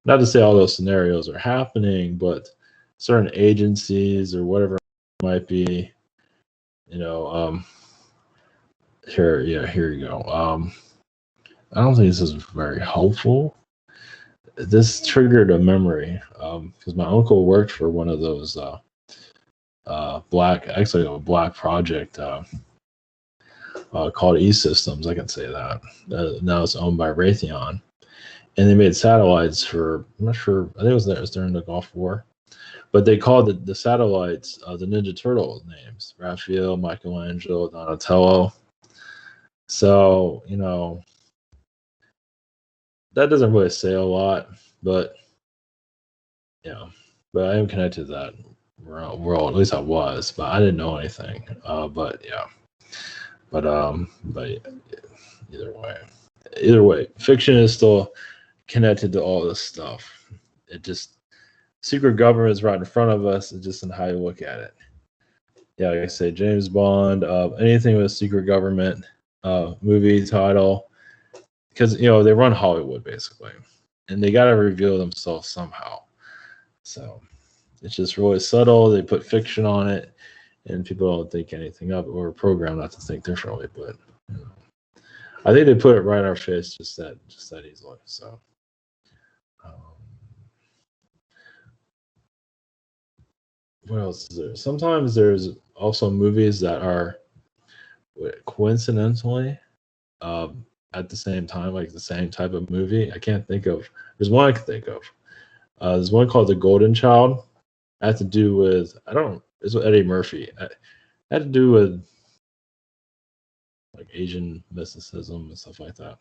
Not to say all those scenarios are happening, but certain agencies or whatever it might be, here you go. I don't think this is very helpful. This triggered a memory because my uncle worked for one of those a black project called E-Systems. I can say that. Now it's owned by Raytheon. And they made satellites for, I'm not sure, I think it was during the Gulf War. But they called the satellites the Ninja Turtle names: Raphael, Michelangelo, Donatello. So, that doesn't really say a lot, but but I am connected to that world. At least I was, but I didn't know anything. But either way, fiction is still connected to all this stuff. It just secret government is right in front of us. It's just in how you look at it. Yeah, like I say, James Bond, anything with a secret government movie title, because they run Hollywood basically, and they got to reveal themselves somehow. So it's just really subtle. They put fiction on it, and people don't think anything of it, or programmed not to think differently. But I think they put it right in our face just that easily. So. What else is there? Sometimes there's also movies that are coincidentally at the same time, like the same type of movie. I can't think of. There's one I can think of. There's one called The Golden Child. It had to do with it's with Eddie Murphy. It had to do with like Asian mysticism and stuff like that.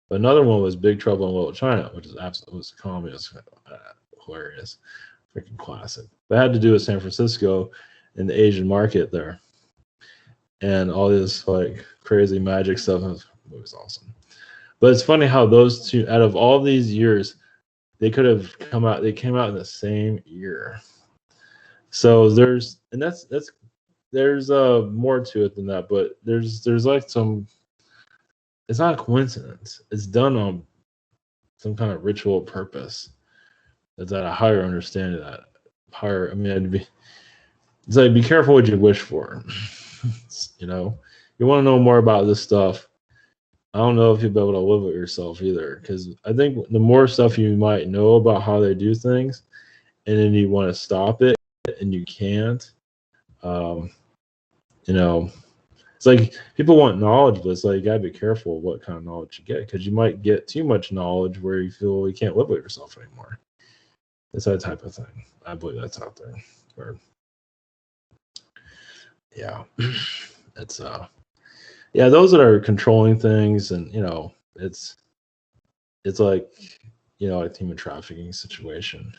But another one was Big Trouble in Little China, which is absolutely comedy. It's hilarious. Freaking classic. But it had to do with San Francisco and the Asian market there, and all this like crazy magic stuff. It was awesome. But it's funny how those two, out of all these years, they could have come out. They came out in the same year. So there's more to it than that, but there's like some. It's not a coincidence. It's done on some kind of ritual purpose. It's at a higher understanding of that higher. I mean, it's like be careful what you wish for. You know, you want to know more about this stuff. I don't know if you'll be able to live with yourself either, because I think the more stuff you might know about how they do things, and then you want to stop it and you can't. Um, you know, it's like people want knowledge, but it's like you gotta be careful what kind of knowledge you get, because you might get too much knowledge where you feel you can't live with yourself anymore. It's that type of thing. I believe that's out there. Or, yeah, it's yeah, those that are controlling things, and it's like like human trafficking situation.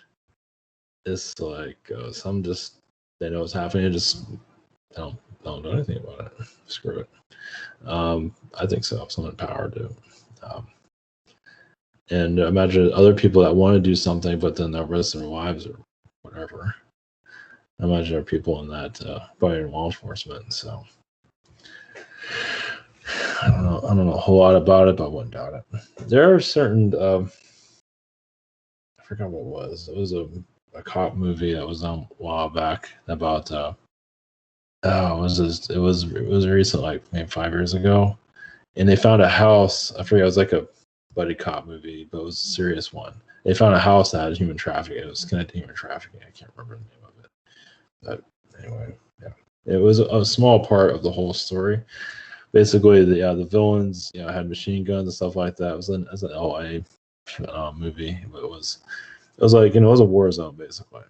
It's like some just they know what's happening, and just don't do anything about it. Screw it. I think so. Some in power do. And imagine other people that want to do something, but then they'll risk their lives or whatever. Imagine there are people in that probably in law enforcement. So I don't know a whole lot about it, but I wouldn't doubt it. There are certain I forgot what it was. It was a cop movie that was on a while back about it was recent, like maybe 5 years ago, and they found a house. I forget, it was like a buddy cop movie, but it was a serious one. They found a house that had human trafficking. It was connected to human trafficking. I can't remember the name of it. But anyway, yeah, it was a small part of the whole story. Basically, the villains had machine guns and stuff like that. It was an LA movie, but it was like it was a war zone basically.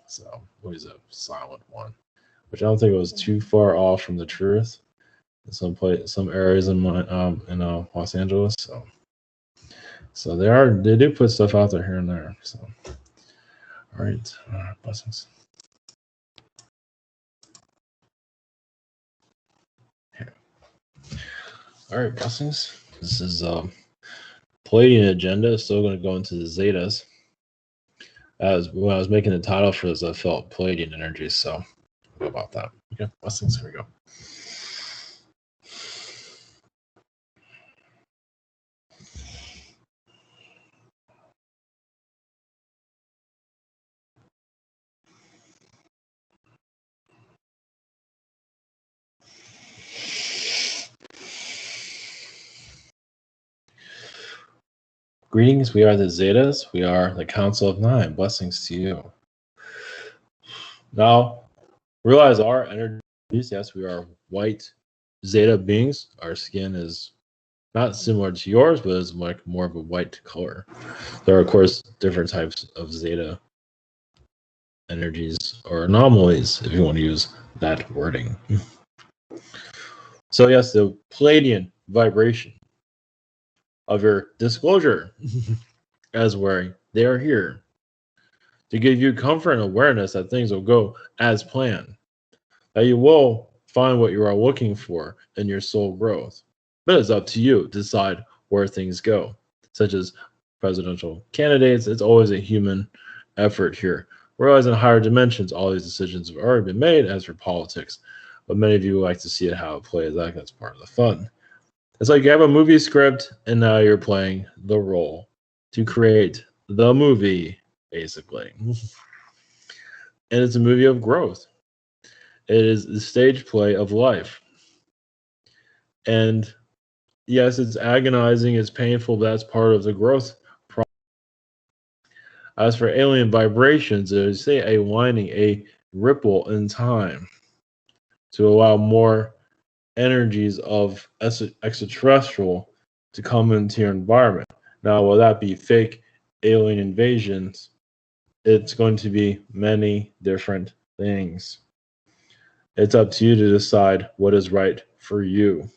So it was a silent one, which I don't think it was too far off from the truth in some areas in Los Angeles. So they do put stuff out there here and there. So all right, blessings. Here. All right, blessings. This is Pleiadian agenda. Still going to go into the Zetas. When I was making the title for this, I felt Pleiadian energy. So what about that? Okay, blessings. Here we go. Greetings, we are the Zetas. We are the Council of Nine. Blessings to you. Now, realize our energies, yes, we are white Zeta beings. Our skin is not similar to yours, but it's like more of a white color. There are, of course, different types of Zeta energies or anomalies, if you want to use that wording. So, yes, the Pleiadian vibration of your disclosure as wearing, they are here to give you comfort and awareness that things will go as planned, that you will find what you are looking for in your soul growth. But it's up to you to decide where things go, such as presidential candidates. It's always a human effort here. Whereas in higher dimensions, all these decisions have already been made. As for politics, but many of you like to see it how it plays out. That's part of the fun. It's like you have a movie script, and now you're playing the role to create the movie, basically. And it's a movie of growth. It is the stage play of life. And yes, it's agonizing, it's painful, but that's part of the growth process. As for alien vibrations, there's a winding, a ripple in time to allow more energies of extraterrestrial to come into your environment. Now, will that be fake alien invasions? It's going to be many different things. It's up to you to decide what is right for you.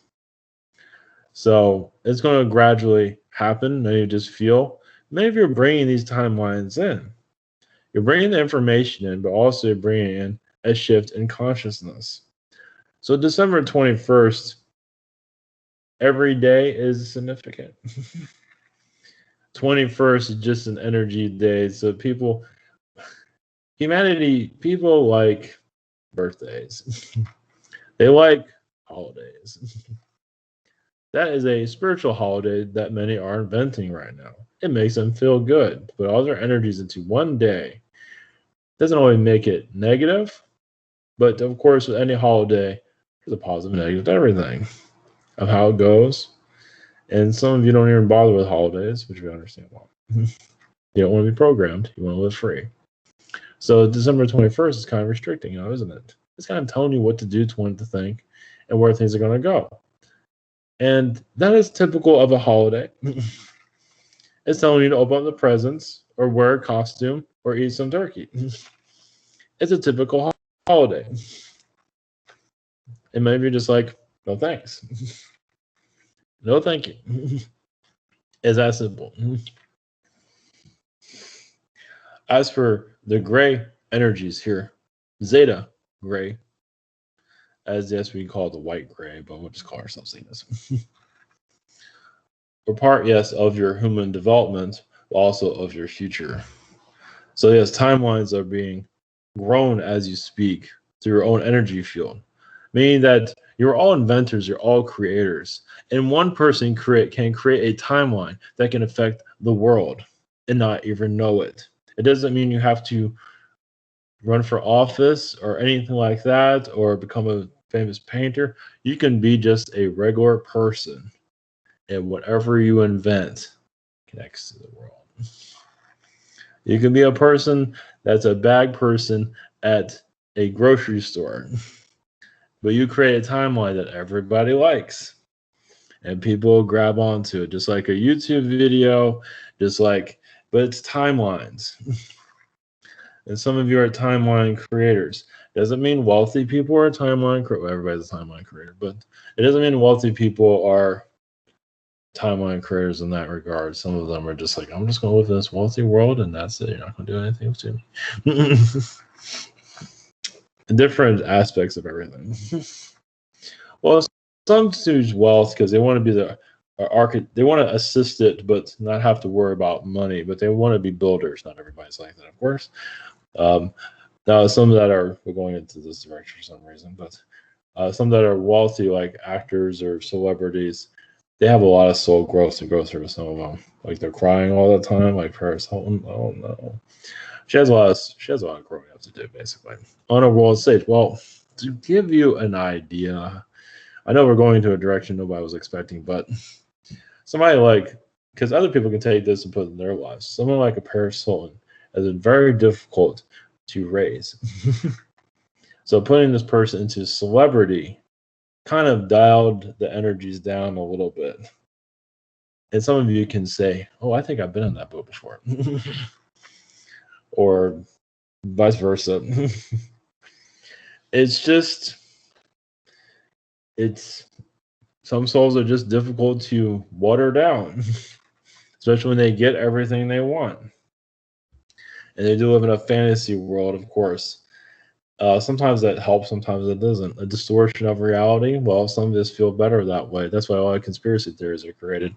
So it's going to gradually happen. Many of you just feel, many of you are bringing these timelines in. You're bringing the information in, but also you're bringing in a shift in consciousness. So December 21st, every day is significant. 21st is just an energy day. So people, humanity, people like birthdays. They like holidays. That is a spiritual holiday that many are inventing right now. It makes them feel good. Put all their energies into one day. Doesn't always make it negative, but of course, with any holiday, there's a positive and negative to everything of how it goes. And some of you don't even bother with holidays, which we understand why. You don't want to be programmed. You want to live free. So December 21st is kind of restricting, isn't it? It's kind of telling you what to do, what to think, and where things are going to go. And that is typical of a holiday. It's telling you to open up the presents or wear a costume or eat some turkey. It's a typical holiday. And maybe you're just like, no thanks. No thank you. It's that simple. As for the gray energies here, Zeta gray, as yes, we call it the white gray, but we'll just call ourselves Zetas. We're part, yes, of your human development, but also of your future. So yes, timelines are being grown as you speak through your own energy field, meaning that you're all inventors, you're all creators, and one person can create a timeline that can affect the world and not even know it. It doesn't mean you have to run for office or anything like that or become a famous painter. You can be just a regular person, and whatever you invent connects to the world. You can be a person that's a bag person at a grocery store, but you create a timeline that everybody likes, and people grab onto it, just like a YouTube video, but it's timelines. And some of you are timeline creators. Doesn't mean wealthy people are timeline creators. Well, everybody's a timeline creator, but it doesn't mean wealthy people are timeline creators in that regard. Some of them are just like, I'm just going to live in this wealthy world, and that's it. You're not going to do anything to me. Different aspects of everything. Well, some choose wealth because they want to be they want to assist it, but not have to worry about money. But they want to be builders. Not everybody's like that, of course. Now, some that are we're going into this direction for some reason, but some that are wealthy, like actors or celebrities, they have a lot of soul growth to go through. Some of them, like they're crying all the time, like Paris Hilton. Oh no, she has a lot of growing up to do, basically, on a world stage. Well, to give you an idea, I know we're going into a direction nobody was expecting, but somebody like, because other people can take this and put it in their lives. Someone like a Paris Hilton has been very difficult to raise. So putting this person into celebrity kind of dialed the energies down a little bit. And some of you can say, oh, I think I've been in that boat before. Or vice versa. It's some souls are just difficult to water down, especially when they get everything they want. And they do live in a fantasy world, of course. Sometimes that helps, sometimes it doesn't. A distortion of reality, well, some of us feel better that way. That's why a lot of conspiracy theories are created.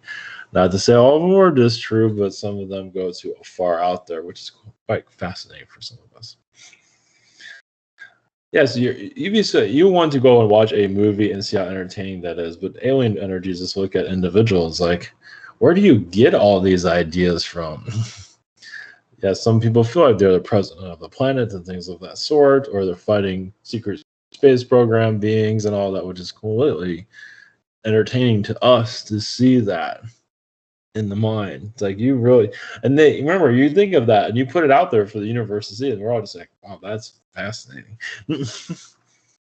Not to say all of them are just true, but some of them go too far out there, which is quite fascinating for some of us. Yes, you want to go and watch a movie and see how entertaining that is, but alien energies just look at individuals like, where do you get all these ideas from? Yeah, some people feel like they're the president of the planet and things of that sort, or they're fighting secret space program beings and all that, which is completely entertaining to us to see that in the mind. It's like you really, and they remember you think of that and you put it out there for the universe to see, and we're all just like, wow, that's fascinating.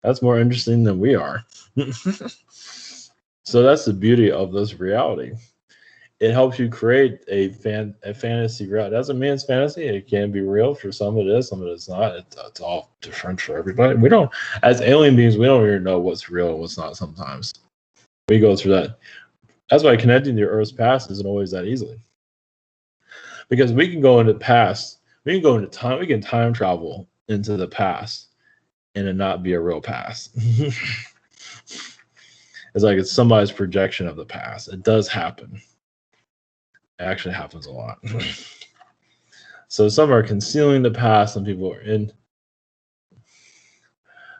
That's more interesting than we are. So that's the beauty of this reality. It helps you create a fantasy reality. Doesn't mean it's fantasy. It can be real. For some it is, some it is not. It's all different for everybody. We don't, as alien beings, we don't even know what's real and what's not sometimes. We go through that. That's why connecting to Earth's past isn't always that easily. Because we can go into the past, we can go into time, we can time travel into the past and it not be a real past. It's like it's somebody's projection of the past. It does happen. It actually happens a lot. So some are concealing the past, some people are in.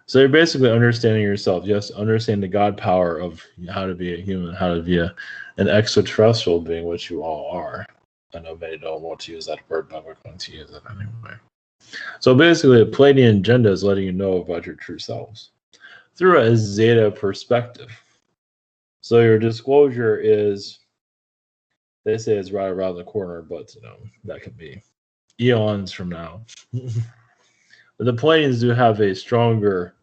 So you're basically understanding yourself. You have to understand the God power of how to be a human, how to be an extraterrestrial being, which you all are. I know many don't want to use that word, but we're going to use it anyway. So basically, a Pleiadian agenda is letting you know about your true selves through a Zeta perspective. So your disclosure is, they say it's right around the corner, but that could be eons from now. But the Pleiadians do have a stronger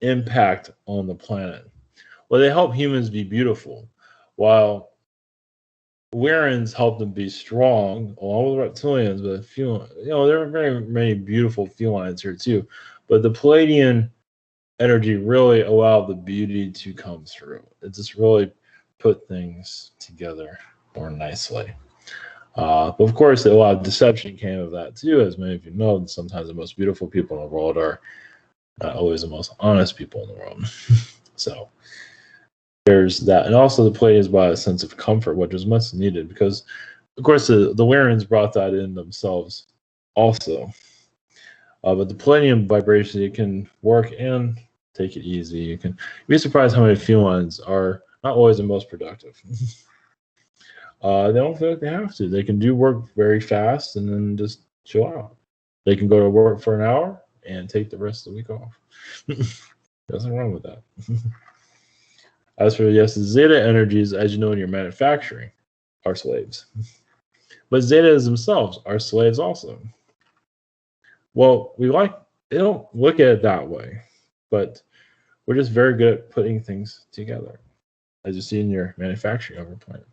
impact on the planet. Well, they help humans be beautiful, while Warrens help them be strong, along with reptilians. But there are very many beautiful felines here too. But the Pleiadian energy really allowed the beauty to come through. It just really put things together more nicely. But of course, a lot of deception came of that too, as many of you know. Sometimes the most beautiful people in the world are not always the most honest people in the world. So there's that. And also the Pleiadians brought a sense of comfort, which was much needed, because of course the Warrens brought that in themselves also. But the Pleiadian vibration, you can work and take it easy. You can be surprised how many felines are not always the most productive. They don't feel like they have to. They can do work very fast and then just chill out. They can go to work for an hour and take the rest of the week off. Nothing wrong with that. As for the Zeta energies, as you know in your manufacturing, are slaves. But Zetas themselves are slaves also. Well, they don't look at it that way, but we're just very good at putting things together, as you see in your manufacturing of your planet.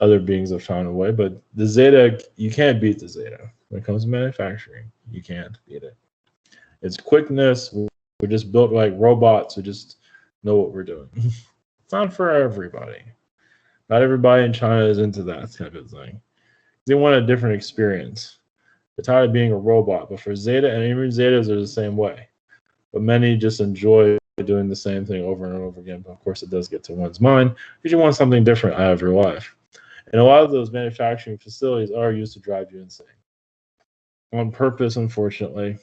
Other beings have found a way, but the Zeta, you can't beat the Zeta. When it comes to manufacturing, you can't beat it. It's quickness. We're just built like robots who just know what we're doing. It's not for everybody. Not everybody in China is into that type of thing. They want a different experience. They're tired of being a robot. But for Zeta, and even Zetas are the same way. But many just enjoy doing the same thing over and over again. But of course, it does get to one's mind because you want something different out of your life. And a lot of those manufacturing facilities are used to drive you insane. On purpose, unfortunately.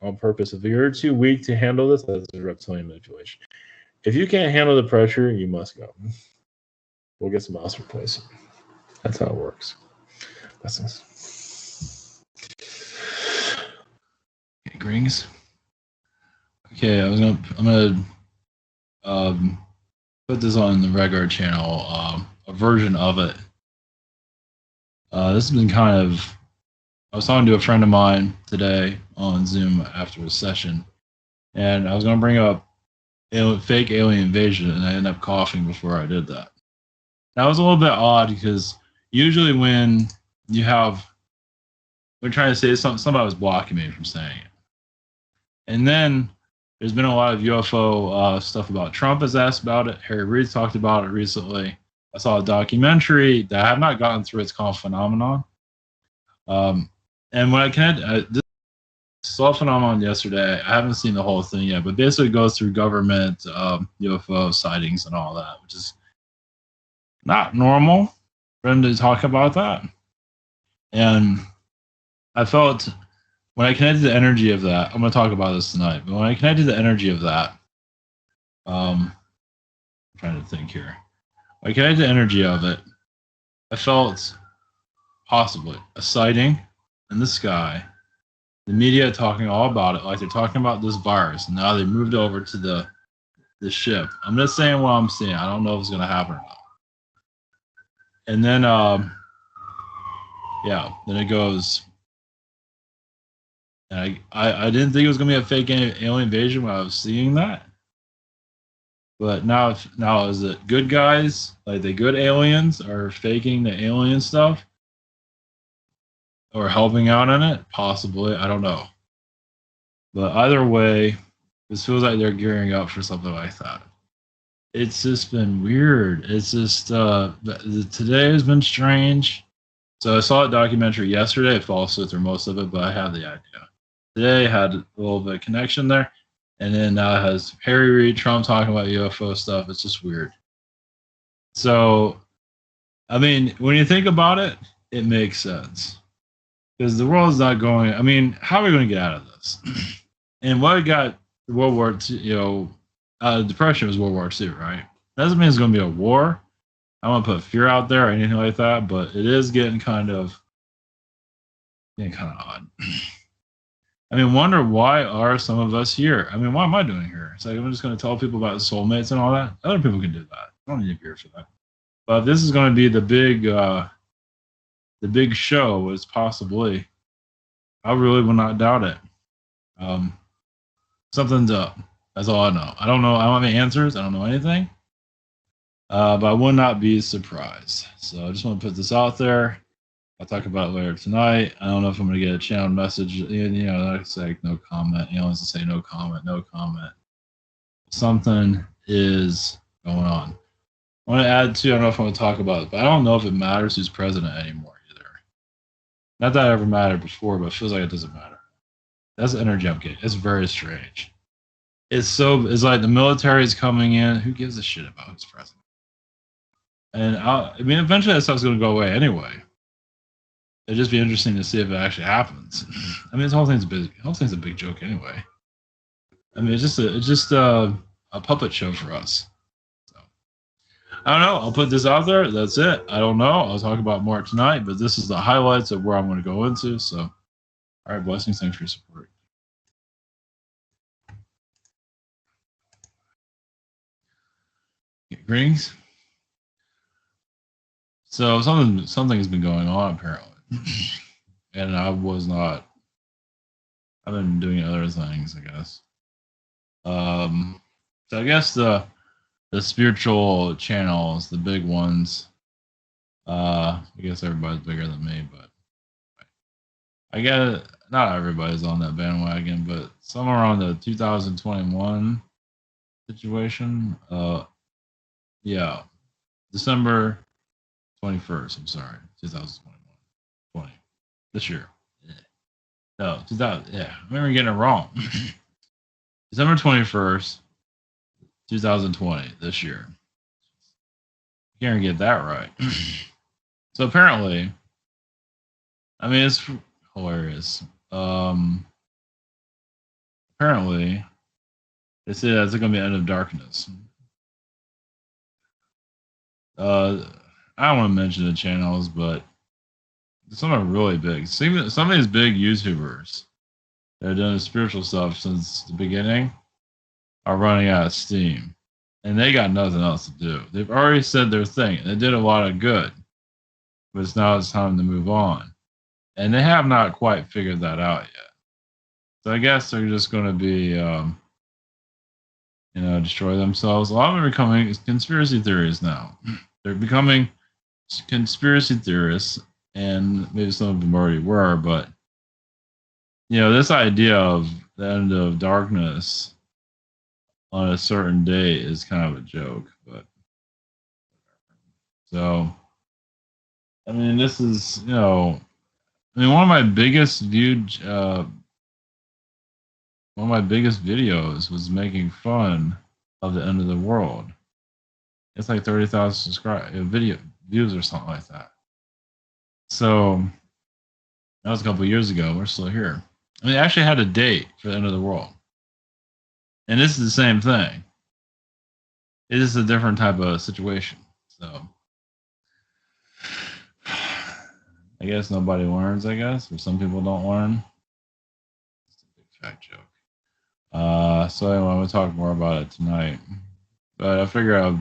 On purpose. If you're too weak to handle this, that's a reptilian manipulation. If you can't handle the pressure, you must go. We'll get some else replaced. That's how it works. Blessings. Okay, Grings. Okay, I'm gonna put this on the regular channel, a version of it. This has been kind of. I was talking to a friend of mine today on Zoom after a session, and I was going to bring up fake alien invasion, and I ended up coughing before I did that. That was a little bit odd because usually when we're trying to say something, somebody was blocking me from saying it. And then there's been a lot of UFO stuff about Trump has asked about it. Harry Reid talked about it recently. I saw a documentary that I have not gotten through. It's called Phenomenon. And when I this saw Phenomenon yesterday, I haven't seen the whole thing yet, but basically it goes through government UFO sightings and all that, which is not normal for them to talk about that. And I felt when I connected the energy of that, I'm going to talk about this tonight, but when I connected the energy of that, I'm trying to think here. When I connected the energy of it, I felt possibly a sighting in the sky, the media talking all about it, like they're talking about this virus, and now they moved over to the ship. I'm just saying what I'm seeing. I don't know if it's going to happen or not. And then, then it goes. And I didn't think it was going to be a fake alien invasion when I was seeing that. But now is it good guys, like the good aliens, are faking the alien stuff? Or helping out on it? Possibly. I don't know. But either way, this feels like they're gearing up for something like that. It's just been weird. It's just, today has been strange. So I saw a documentary yesterday. I fell asleep through most of it, but I had the idea. Today had a little bit of connection there. And then now it has Harry Reid, Trump talking about UFO stuff. It's just weird. So, I mean, when you think about it, it makes sense. because the world is not going. I mean, how are we going to get out of this? And what got World War II, depression was World War II, right? Doesn't mean it's going to be a war. I don't want to put fear out there or anything like that, but it is getting kind of odd. I mean, wonder why are some of us here? I mean, why am I doing here? It's like I'm just going to tell people about soulmates and all that. Other people can do that. I don't need to be here for that. But if this is going to be the big show, it's possibly. I really will not doubt it. Something's up. That's all I know. I don't know. I don't have any answers. I don't know anything. But I would not be surprised. So I just want to put this out there. I'll talk about it later tonight. I don't know if I'm going to get a channel message. It's like no comment. Wants to say no comment, no comment. Something is going on. I want to add too, I don't know if I want to talk about it, but I don't know if it matters who's president anymore either. Not that it ever mattered before, but it feels like it doesn't matter. That's the energy I'm getting. It's very strange. It's like the military is coming in. Who gives a shit about who's president? And eventually that stuff's going to go away anyway. It'd just be interesting to see if it actually happens. I mean, this whole thing's a big joke anyway. I mean, it's just a puppet show for us. So I don't know. I'll put this out there. That's it. I don't know. I'll talk about more tonight, but this is the highlights of where I'm going to go into. So, all right, blessings. Thanks for your support. Greetings. So something has been going on apparently. And I've been doing other things, I guess. So I guess the spiritual channels, the big ones, I guess everybody's bigger than me, but I get not everybody's on that bandwagon, but somewhere around the 2021 situation. Yeah. December 21st, I'm sorry, 2021. This year. Yeah. No, 2000. Yeah, I remember getting it wrong. December 21st, 2020, this year. You can't get that right. So apparently, I mean, it's hilarious. Apparently, they say that's going to be the end of darkness. I don't want to mention the channels, but some are really big. Some of these big YouTubers that have done spiritual stuff since the beginning are running out of steam. And they got nothing else to do. They've already said their thing. They did a lot of good. But now it's time to move on. And they have not quite figured that out yet. So I guess they're just going to be, destroy themselves. A lot of them are becoming conspiracy theories now. They're becoming conspiracy theorists. And maybe some of them already were, but this idea of the end of darkness on a certain day is kind of a joke. But so, I mean, this is one of my biggest videos was making fun of the end of the world. It's like 30,000 video views or something like that. So that was a couple of years ago. We're still here. I mean, they actually had a date for the end of the world. And this is the same thing. It is a different type of situation. So I guess nobody learns, or some people don't learn. It's a big fat joke. So anyway, we'll talk more about it tonight. But I figure I'll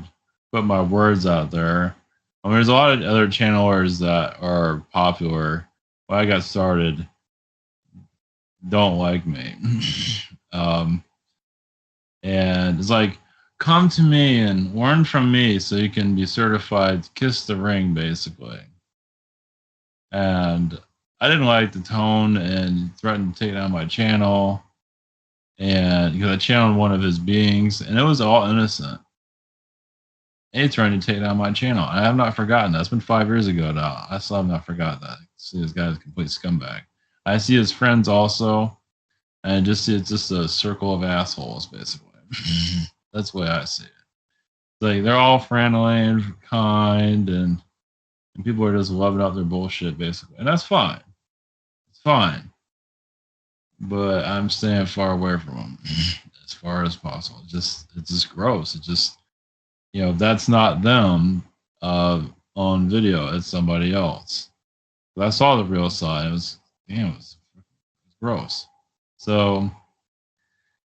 put my words out there. I mean, there's a lot of other channelers that are popular. When I got started, don't like me. And it's like, come to me and learn from me so you can be certified to kiss the ring, basically. And I didn't like the tone and threatened to take down my channel. And because I channeled one of his beings, and it was all innocent. He's trying to take down my channel. I have not forgotten that. It's been 5 years ago now. I still have not forgotten that. See, this guy's a complete scumbag. I see his friends also, and it's just a circle of assholes, basically. That's the way I see it. It's like they're all friendly and kind, and people are just loving up their bullshit, basically. And that's fine. fine. But I'm staying far away from them as far as possible. It's just gross. It just, that's not them on video. It's somebody else. But I saw the real side. It was, damn, it was gross. So,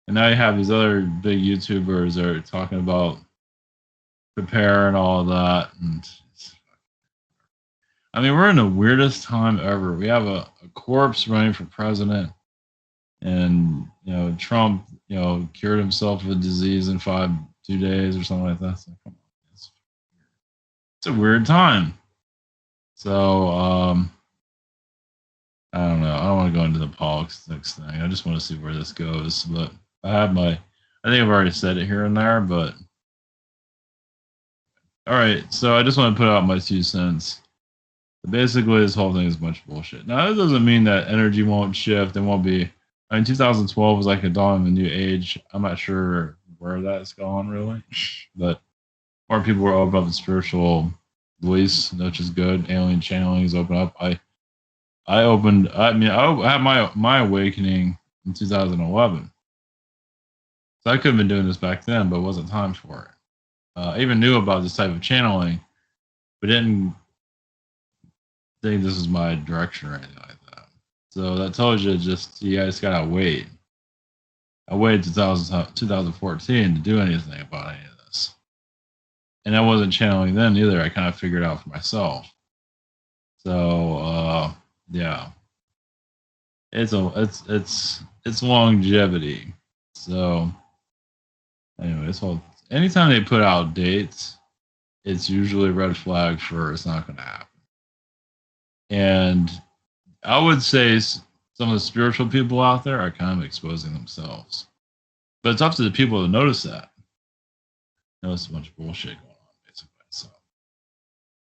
and now you have these other big YouTubers that are talking about prepare and all of that. And I mean, we're in the weirdest time ever. We have a corpse running for president. And Trump, cured himself of a disease in 2 days or something like that. So, come on, it's a weird time. So I don't know. I don't want to go into the politics thing. I just want to see where this goes. But I think I've already said it here and there. But all right. So I just want to put out my 2 cents. Basically, this whole thing is a bunch of bullshit. Now, that doesn't mean that energy won't shift. It won't be. I mean, 2012 was like a dawn of a new age. I'm not sure where that's gone, really. But more people were open up to spiritual beliefs, which is good. Alien channelings open up. I had my awakening in 2011. So I could have been doing this back then, but it wasn't time for it. I even knew about this type of channeling, but didn't think this was my direction or anything like that. So that tells you you guys gotta wait. I waited 2014 to do anything about any of this. And I wasn't channeling then either. I kind of figured it out for myself. So yeah. It's longevity. So anyway, anytime they put out dates, it's usually a red flag for it's not gonna happen. And I would say some of the spiritual people out there are kind of exposing themselves. But it's up to the people to notice that. It's a bunch of bullshit going on, basically. So,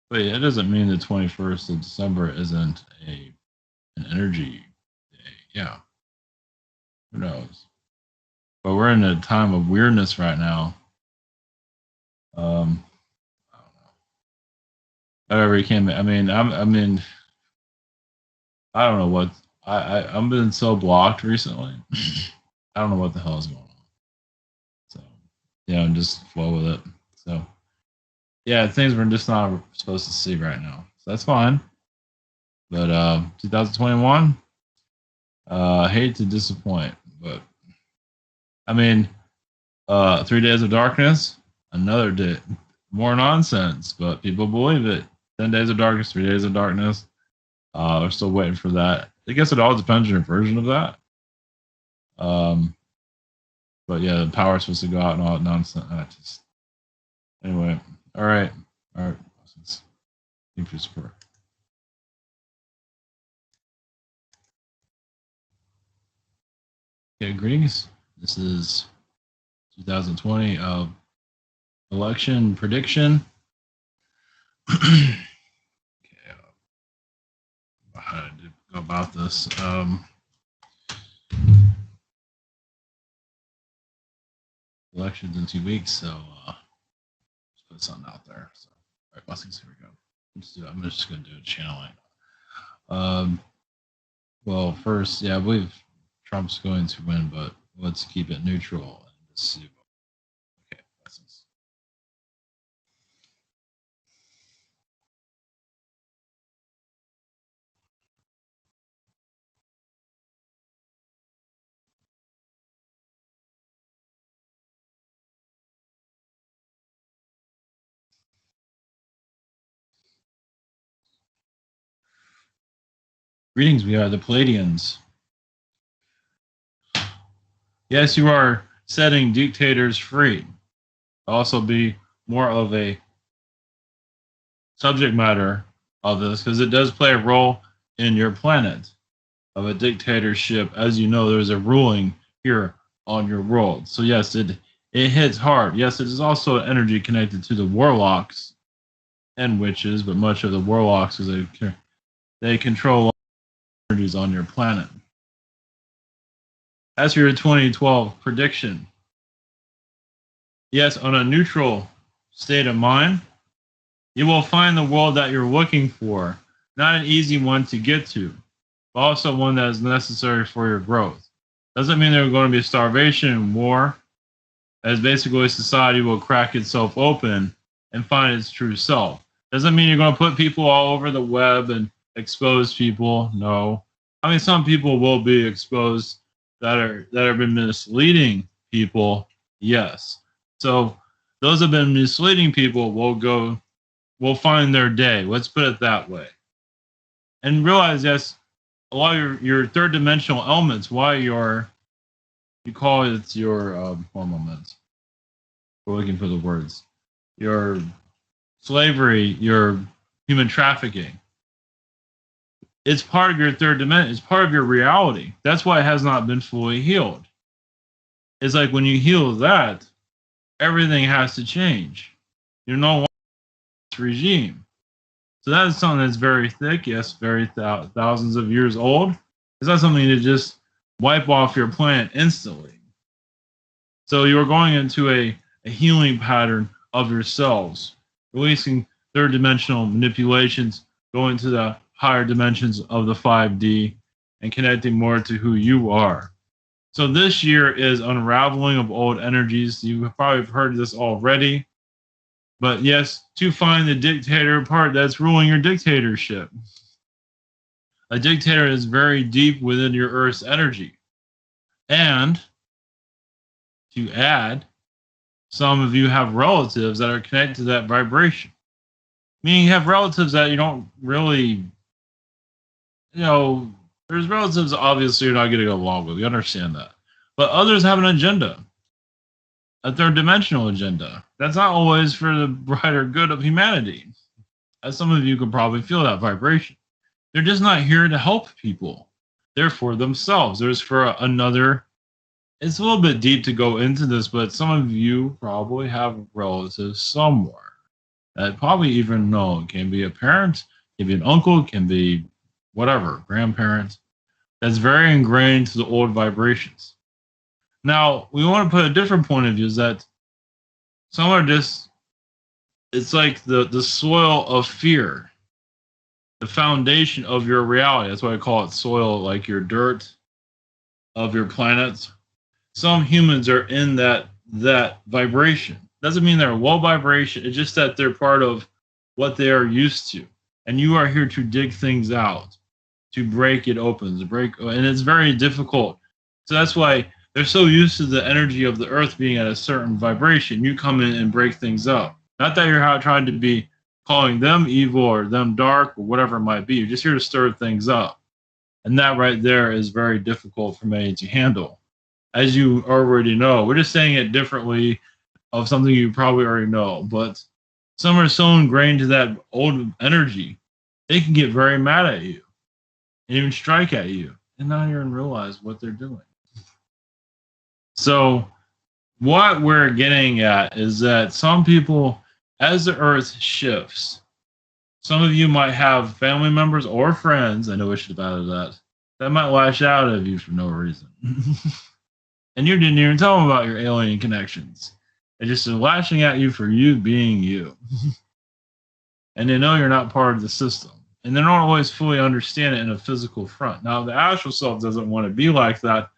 but yeah, it doesn't mean the 21st of December isn't an energy day. Yeah. Who knows? But we're in a time of weirdness right now. I don't know. However, you can't. I mean, I don't know what I've been so blocked recently. I don't know what the hell is going on. So just flow with it. So yeah, things we're just not supposed to see right now. So that's fine. But 2021, I hate to disappoint, but I mean 3 days of darkness, another day, more nonsense, but people believe it. 10 days of darkness, 3 days of darkness. We're still waiting for that. I guess it all depends on your version of that. But yeah, the power is supposed to go out and all that nonsense. Anyway, all right. Thank you for your support. Okay, greetings. This is 2020 election prediction. Okay, how to go about this. Elections in 2 weeks, so just put something out there. So, all right, blessings. Here we go. I'm just going to do a channeling. Well, first, yeah, I believe Trump's going to win, but let's keep it neutral and just see. Okay, blessings. Greetings, we are the Pleiadians. Yes, you are setting dictators free. Also, be more of a subject matter of this because it does play a role in your planet of a dictatorship. As you know, there's a ruling here on your world. So yes, it hits hard. Yes, it is also energy connected to the warlocks and witches, but much of the warlocks is they control energies on your planet. As for your 2012 prediction, yes, on a neutral state of mind, you will find the world that you're looking for. Not an easy one to get to. but also one that is necessary for your growth. Doesn't mean there's going to be starvation and war, as basically society will crack itself open and find its true self. Doesn't mean you're going to put people all over the web and expose people. No. I mean, some people will be exposed that have been misleading people. Yes. So those that have been misleading people will find their day. Let's put it that way. And realize, yes, a lot of your third dimensional elements, why you call it your, one moment. We're looking for the words. Your slavery, your human trafficking. It's part of your third dimension. It's part of your reality. That's why it has not been fully healed. It's like when you heal that, everything has to change. You're no longer this regime. So that is something that's very thick, yes, very thousands of years old. It's not something to just wipe off your planet instantly. So you're going into a healing pattern of yourselves, releasing third dimensional manipulations, going to the higher dimensions of the 5D, and connecting more to who you are. So this year is unraveling of old energies. You probably have heard this already. But yes, to find the dictator part that's ruling your dictatorship. A dictator is very deep within your Earth's energy. And to add, some of you have relatives that are connected to that vibration. Meaning you have relatives that you don't really, there's relatives obviously you're not going to go along with. You understand that. But others have an agenda. A third dimensional agenda. That's not always for the brighter good of humanity. As some of you can probably feel that vibration. They're just not here to help people. They're for themselves. There's for another. It's a little bit deep to go into this, but some of you probably have relatives somewhere that probably even know. It can be a parent, it can be an uncle, it can be whatever, grandparent. That's very ingrained to the old vibrations. Now, we want to put a different point of view is that some are just, it's like the soil of fear, the foundation of your reality. That's why I call it soil, like your dirt of your planet. Some humans are in that vibration. Doesn't mean they're low vibration. It's just that they're part of what they are used to. And you are here to dig things out, to break it open, and it's very difficult. So that's why they're so used to the energy of the earth being at a certain vibration. You come in and break things up. Not that you're trying to be calling them evil or them dark or whatever it might be. You're just here to stir things up. And that right there is very difficult for many to handle. As you already know, we're just saying it differently of something you probably already know. But some are so ingrained to that old energy, they can get very mad at you and even strike at you and not even realize what they're doing. So what we're getting at is that some people, as the earth shifts, some of you might have family members or friends, I know we should have added that might lash out at you for no reason. And you didn't even tell them about your alien connections. They're just lashing at you for you being you. And they know you're not part of the system. And they don't always fully understand it in a physical front. Now, the astral self doesn't want to be like that,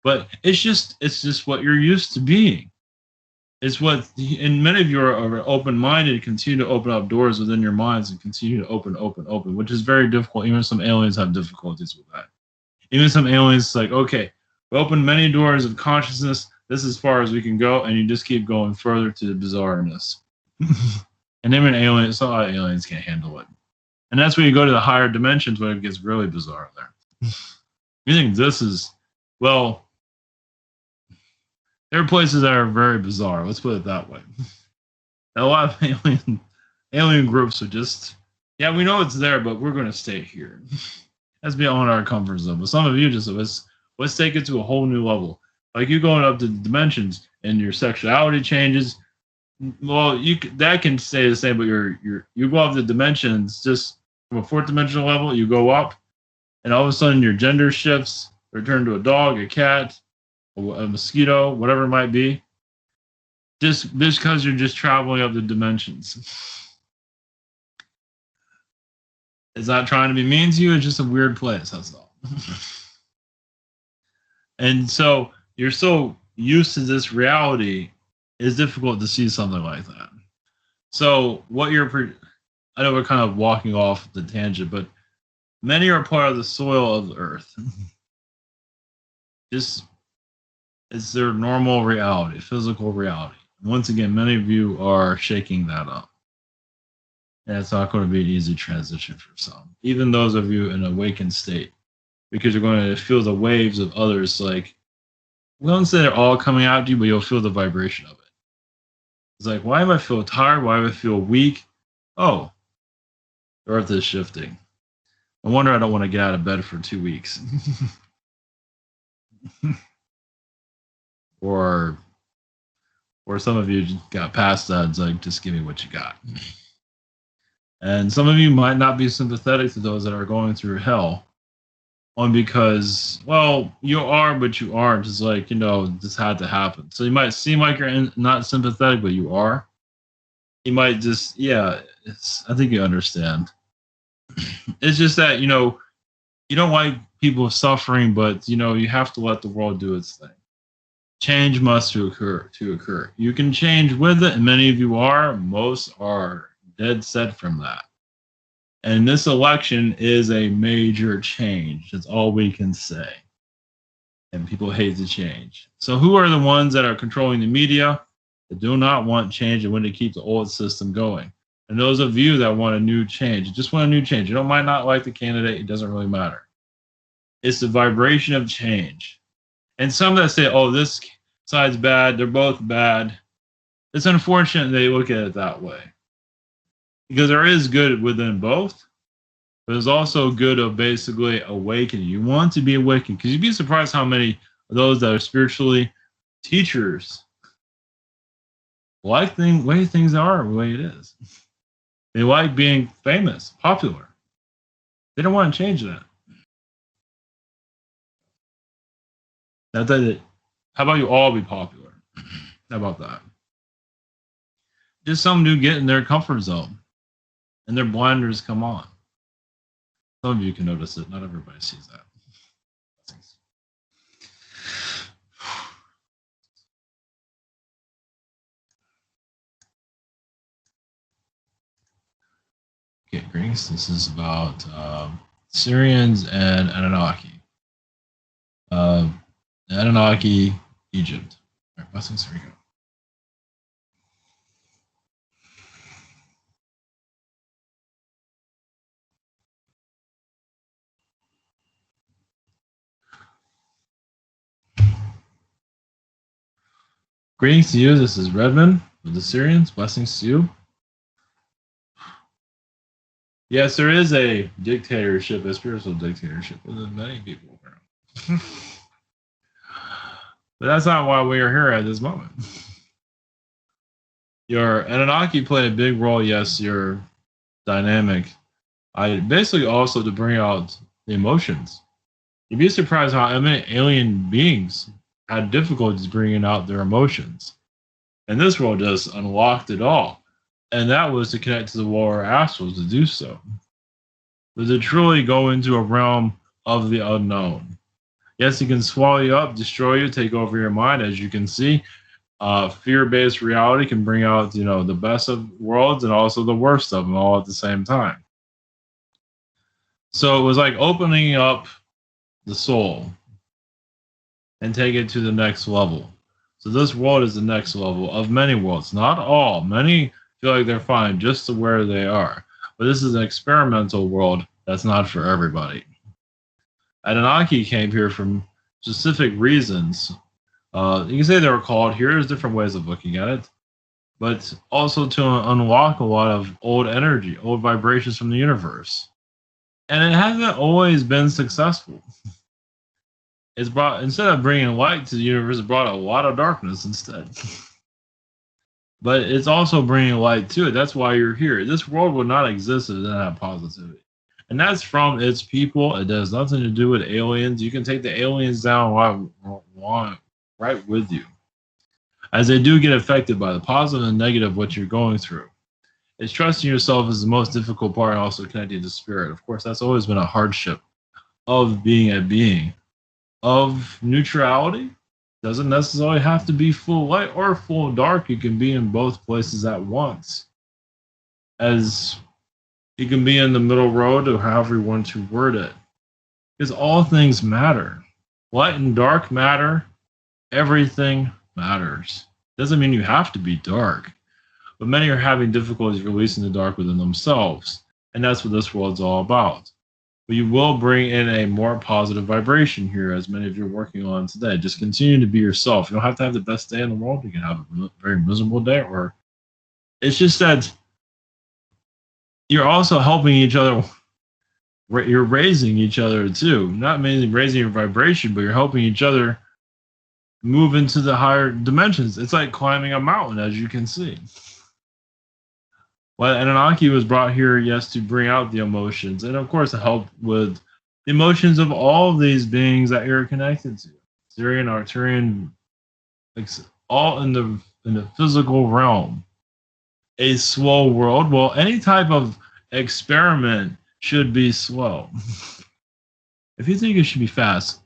but it's just what you're used to being. It's what, and many of you are open-minded, continue to open up doors within your minds and continue to open, which is very difficult. Even some aliens have difficulties with that. Even some aliens, like, okay, we open many doors of consciousness. This is as far as we can go, and you just keep going further to the bizarreness. And even aliens, some aliens can't handle it. And that's when you go to the higher dimensions when it gets really bizarre there. You think this is, well, there are places that are very bizarre. Let's put it that way. And a lot of alien groups are just, yeah, we know it's there, but we're going to stay here. That's beyond our comfort zone. But some of you just, let's take it to a whole new level. Like you going up to dimensions and your sexuality changes. Well, that can stay the same, but you go up the dimensions just from a fourth dimensional level. You go up, and all of a sudden your gender shifts. Return to a dog, a cat, a mosquito, whatever it might be. Just because you're just traveling up the dimensions. It's not trying to be mean to you. It's just a weird place. That's all. And so you're so used to this reality, it's difficult to see something like that. So what I know we're kind of walking off the tangent, but many are part of the soil of the earth. Just it's their normal reality, physical reality. Once again, many of you are shaking that up. And it's not going to be an easy transition for some, even those of you in an awakened state, because you're going to feel the waves of others. Like, we don't say they're all coming out to you, but you'll feel the vibration of it. It's like, why do I feel tired? Why do I feel weak? Oh, the earth is shifting. No wonder I don't want to get out of bed for 2 weeks. or some of you got past that. It's like, just give me what you got. And some of you might not be sympathetic to those that are going through hell, only because, well, you are, but you aren't. It's like, this had to happen. So you might seem like you're not sympathetic, but you are. You might just, I think you understand. It's just that, you don't like people suffering, but, you have to let the world do its thing. Change must occur. You can change with it, and many of you are. Most are dead set from that. And this election is a major change. That's all we can say. And people hate to change. So who are the ones that are controlling the media that do not want change and want to keep the old system going? And those of you that want a new change, just want a new change. You might not like the candidate. It doesn't really matter. It's the vibration of change. And some that say, oh, this side's bad. They're both bad. It's unfortunate they look at it that way. Because there is good within both, but there's also good of basically awakening. You want to be awakened, because you'd be surprised how many of those that are spiritually teachers like the way things are the way it is. They like being famous, popular. They don't want to change that. How about you all be popular? How about that? Just some do get in their comfort zone. And their blinders come on. Some of you can notice it. Not everybody sees that. Okay, greetings. This is about Syrians and Anunnaki. Anunnaki, Egypt. All right, blessings. Here we go. Greetings to you. This is Redmond with the Syrians. Blessings to you. Yes, there is a dictatorship, a spiritual dictatorship within many people around. But that's not why we are here at this moment. Your Anunnaki played a big role. Yes, your dynamic. I basically also to bring out the emotions. You'd be surprised how many alien beings had difficulties bringing out their emotions. And this world just unlocked it all. And that was to connect to the lower astrals to do so. But to truly go into a realm of the unknown. Yes, it can swallow you up, destroy you, take over your mind, as you can see. Fear-based reality can bring out, the best of worlds and also the worst of them all at the same time. So it was like opening up the soul and take it to the next level. So this world is the next level of many worlds. Not all. Many feel like they're fine just to where they are. But this is an experimental world that's not for everybody. Anunnaki came here from specific reasons. You can say they were called here. There's different ways of looking at it. But also to unlock a lot of old energy, old vibrations from the universe. And it hasn't always been successful. It's brought, instead of bringing light to the universe, it brought a lot of darkness instead. But it's also bringing light to it. That's why you're here. This world would not exist if it didn't have positivity. And that's from its people. It has nothing to do with aliens. You can take the aliens down right with you, as they do get affected by the positive and negative of what you're going through. It's trusting yourself is the most difficult part, and also connecting to spirit. Of course, that's always been a hardship of being a being. Of neutrality, doesn't necessarily have to be full light or full dark. You can be in both places at once. As you can be in the middle road, or however you want to word it. Because all things matter. Light and dark matter. Everything matters. Doesn't mean you have to be dark. But many are having difficulties releasing the dark within themselves. And that's what this world's all about. But you will bring in a more positive vibration here, as many of you are working on today. Just continue to be yourself. You don't have to have the best day in the world. You can have a very miserable day, or it's just that you're also helping each other. You're raising each other too. Not mainly raising your vibration, but you're helping each other move into the higher dimensions. It's like climbing a mountain, as you can see. Well, Anunnaki was brought here, yes, to bring out the emotions, and of course to help with the emotions of all of these beings that you're connected to. Syrian, Arcturian, all in the physical realm. A slow world. Well, any type of experiment should be slow. If you think it should be fast,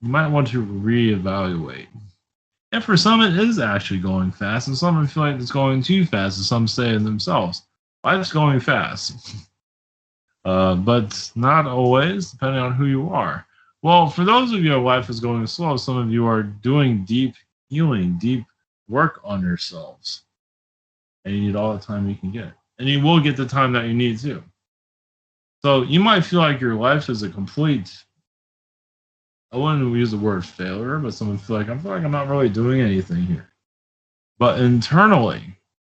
you might want to reevaluate. And for some, it is actually going fast, and some feel like it's going too fast, and some say in themselves, life's going fast. But not always, depending on who you are. Well, for those of you, life is going slow. Some of you are doing deep healing, deep work on yourselves. And you need all the time you can get. And you will get the time that you need too. So you might feel like your life is a complete, I wouldn't use the word failure, but someone feel like I'm not really doing anything here. But internally,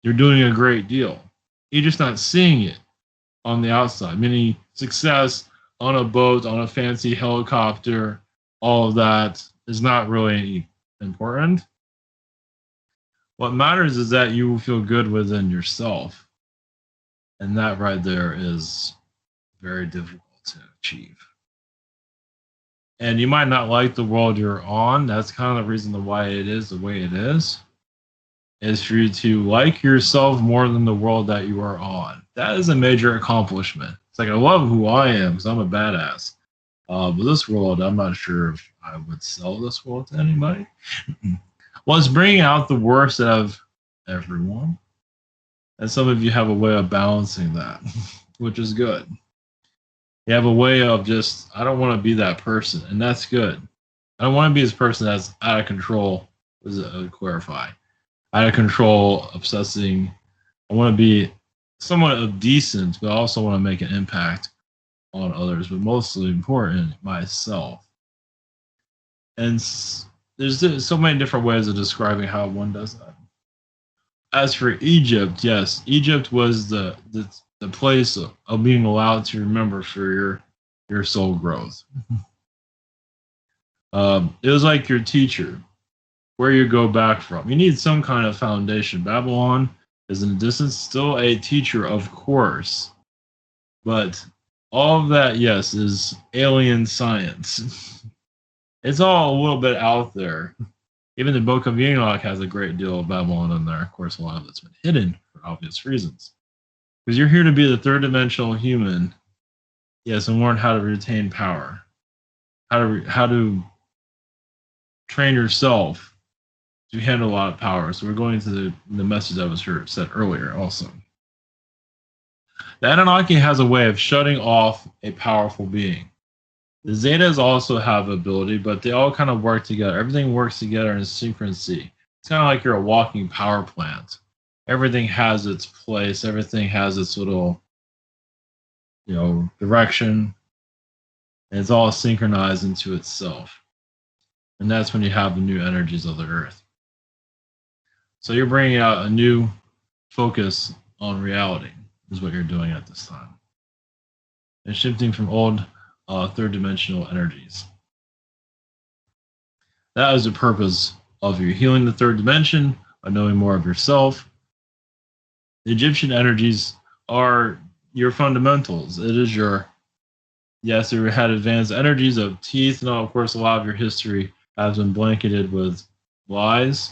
you're doing a great deal. You're just not seeing it on the outside. Meaning success on a boat, on a fancy helicopter, all of that is not really important. What matters is that you feel good within yourself. And that right there is very difficult to achieve. And you might not like the world you're on. That's kind of the reason why it is the way it is for you to like yourself more than the world that you are on. That is a major accomplishment. It's like, I love who I am because I'm a badass. But this world, I'm not sure if I would sell this world to anybody. Well, it's bringing out the worst out of everyone. And some of you have a way of balancing that, which is good. You have a way of just, I don't want to be that person, and that's good. I don't want to be this person that's out of control, clarify. Out of control, obsessing. I want to be somewhat of decent, but I also want to make an impact on others, but mostly important, myself. And there's so many different ways of describing how one does that. As for Egypt, yes, Egypt was the place of being allowed to remember for your soul growth. It was like your teacher, where you go back from. You need some kind of foundation. Babylon is in the distance, still a teacher, of course. But all of that, yes, is alien science. It's all a little bit out there. Even the Book of Enoch has a great deal of Babylon in there. Of course, a lot of it's been hidden for obvious reasons. Because you're here to be the third dimensional human, yes, and learn how to retain power, how to train yourself to handle a lot of power. So we're going to the message that was said earlier also. The Anunnaki has a way of shutting off a powerful being. The Zetas also have ability, but they all kind of work together. Everything works together in synchronicity. It's kind of like you're a walking power plant. Everything has its place. Everything has its little, direction. And it's all synchronized into itself. And that's when you have the new energies of the earth. So you're bringing out a new focus on reality is what you're doing at this time. And shifting from old third dimensional energies. That is the purpose of your healing the third dimension, by knowing more of yourself. The Egyptian energies are your fundamentals. It is yes, you had advanced energies of teeth. Now, of course, a lot of your history has been blanketed with lies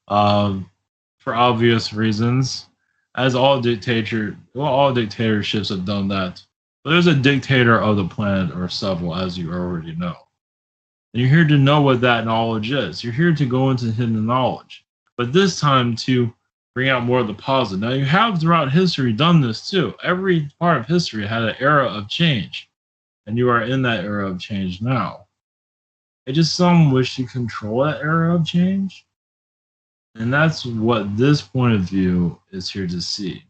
for obvious reasons, as all dictatorships have done that But there's a dictator of the planet or several, as you already know. And you're here to know what that knowledge is. You're here to go into hidden knowledge. But this time to bring out more of the positive. Now, you have throughout history done this too. Every part of history had an era of change. And you are in that era of change now. It just some wish to control that era of change. And that's what this point of view is here to see.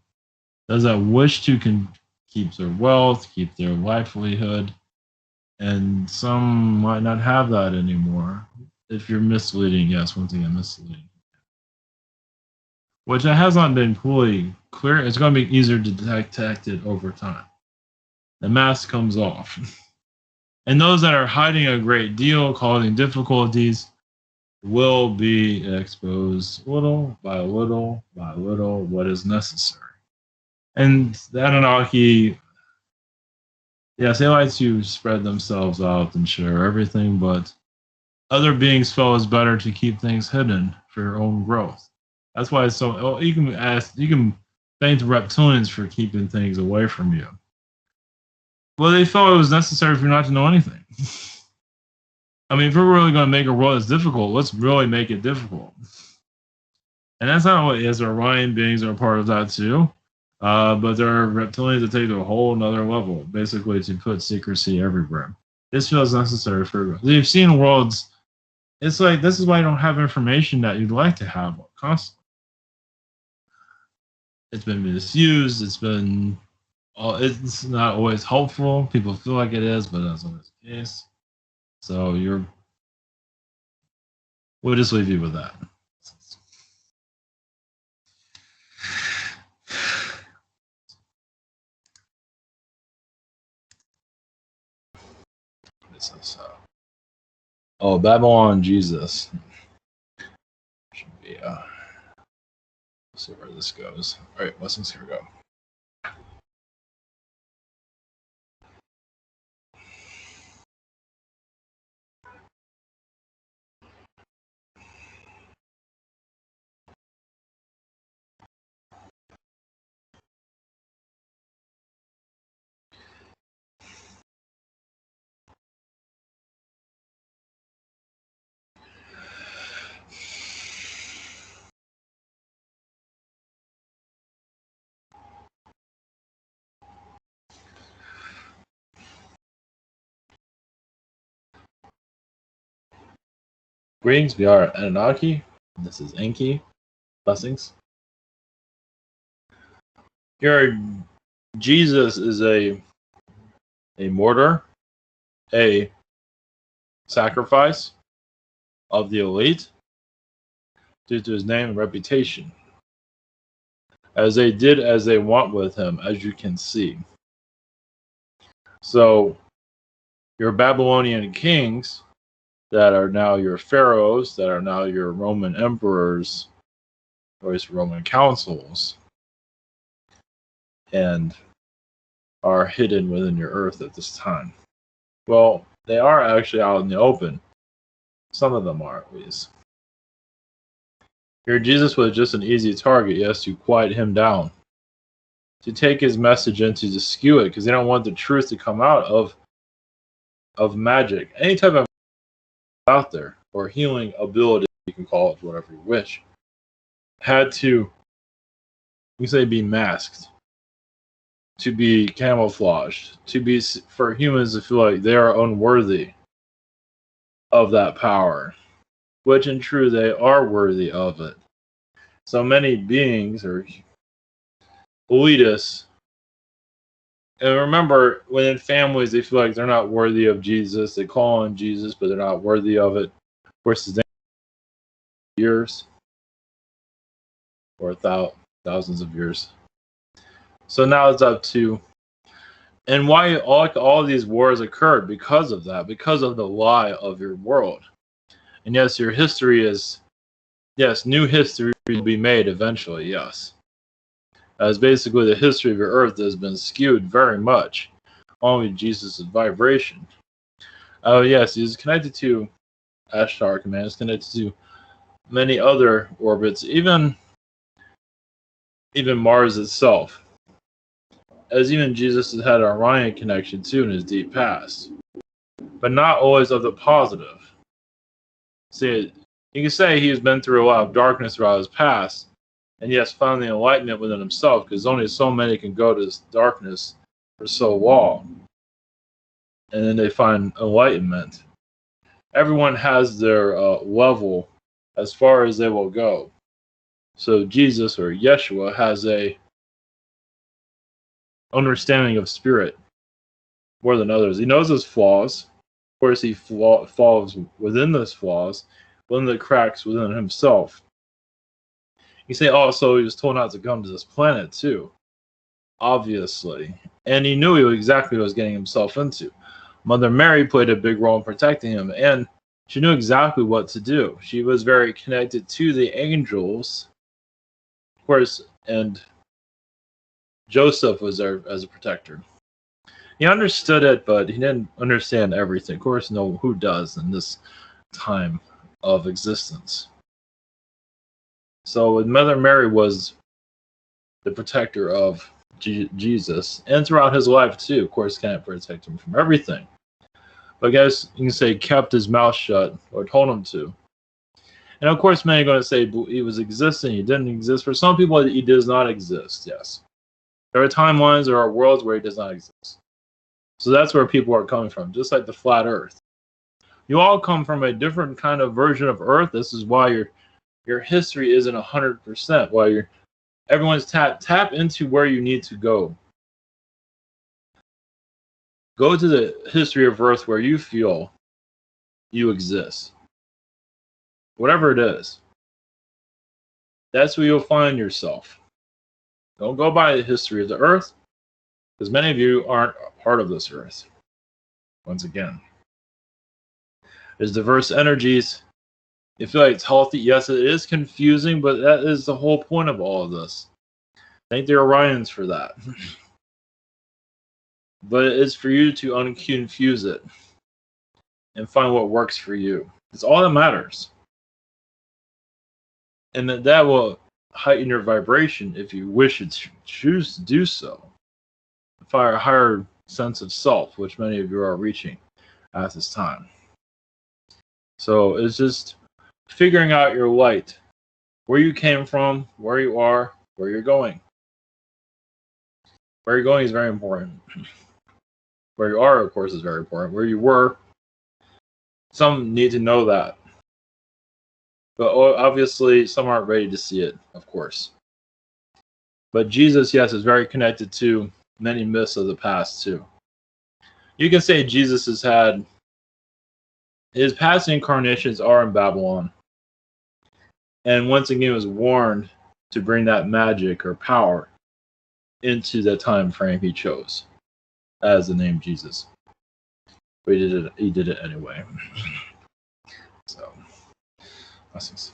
Does that wish to keep their wealth, keep their livelihood, and some might not have that anymore. If you're misleading, yes, once again, misleading. Which has not been fully clear. It's going to be easier to detect it over time. The mask comes off. And those that are hiding a great deal, causing difficulties, will be exposed little by little by little what is necessary. And the Anunnaki, yes, they like to spread themselves out and share everything, but other beings feel it's better to keep things hidden for your own growth. That's why it's so. You can thank the reptilians for keeping things away from you. Well, they felt it was necessary for you not to know anything. I mean, if we're really going to make a world that's difficult, let's really make it difficult. And that's not what it is. Orion beings are a part of that too. But there are reptilians that take it to a whole another level, basically to put secrecy everywhere. This feels necessary for. You've seen worlds. It's like this is why you don't have information that you'd like to have constantly. It's been misused. It's not always helpful. People feel like it is, but that's always the case. So we'll just leave you with that. This is Babylon Jesus. Should be let's see where this goes. All right, blessings. Here we go. Greetings, we are Anunnaki. This is Enki. Blessings. Here, Jesus is a martyr, a sacrifice of the elite due to his name and reputation. As they did as they want with him, as you can see. So, your Babylonian kings that are now your pharaohs, that are now your Roman emperors, or his Roman councils, and are hidden within your earth at this time. Well, they are actually out in the open. Some of them are, at least. Here, Jesus was just an easy target, yes, to quiet him down, to take his message and to skew it, because they don't want the truth to come out of magic. Any type of out there, or healing ability, you can call it whatever you wish, had to, we say, be masked, to be camouflaged, to be, for humans to feel like they are unworthy of that power, which in truth they are worthy of it. So many beings or elitists, and remember, within families, they feel like they're not worthy of Jesus. They call on Jesus, but they're not worthy of it. Of course, it's years or thousands of years. So now it's up to, and why all these wars occurred because of that, because of the lie of your world. And yes, your history is, yes, new history will be made eventually, yes. As basically the history of your earth has been skewed very much on with Jesus' vibration. Oh yes, he's connected to Ashtar Command, is connected to many other orbits, even Mars itself. as even Jesus has had an Orion connection too in his deep past, but not always of the positive. See, you can say he's been through a lot of darkness throughout his past, and yes, found the enlightenment within himself, because only so many can go to this darkness for so long, and then they find enlightenment. Everyone has their level as far as they will go. So Jesus, or Yeshua, has a understanding of spirit more than others. He knows his flaws. Of course, he falls within those flaws, within the cracks within himself. You say, oh, so he was told not to come to this planet too, obviously. And he knew exactly what he was getting himself into. Mother Mary played a big role in protecting him, and she knew exactly what to do. She was very connected to the angels, of course, and Joseph was there as a protector. He understood it, but he didn't understand everything. Of course, no, who does in this time of existence? So Mother Mary was the protector of Jesus, and throughout his life too. Of course, can't protect him from everything, but I guess you can say kept his mouth shut, or told him to. And of course, many are going to say he was existing, he didn't exist. For some people, he does not exist. Yes, there are timelines, there are worlds where he does not exist. So that's where people are coming from, just like the flat Earth. You all come from a different kind of version of Earth. This is why your history isn't 100%. Why everyone's tap into where you need to go. Go to the history of Earth where you feel you exist. Whatever it is. That's where you'll find yourself. Don't go by the history of the Earth, because many of you aren't a part of this Earth. Once again, there's diverse energies. You feel like it's healthy. Yes, it is confusing, but that is the whole point of all of this. Thank the Orions for that. But it's for you to unconfuse it and find what works for you. It's all that matters. And that will heighten your vibration if you wish to choose to do so. Fire a higher sense of self, which many of you are reaching at this time. So it's just figuring out your light, where you came from, where you are, where you're going. Where you're going is very important. Where you are, of course, is very important. Where you were, some need to know that. But obviously, some aren't ready to see it, of course. But Jesus, yes, is very connected to many myths of the past, too. You can say Jesus has had, his past incarnations are in Babylon. And once again, was warned to bring that magic or power into the time frame he chose as the name Jesus. But he did it anyway. So, blessings.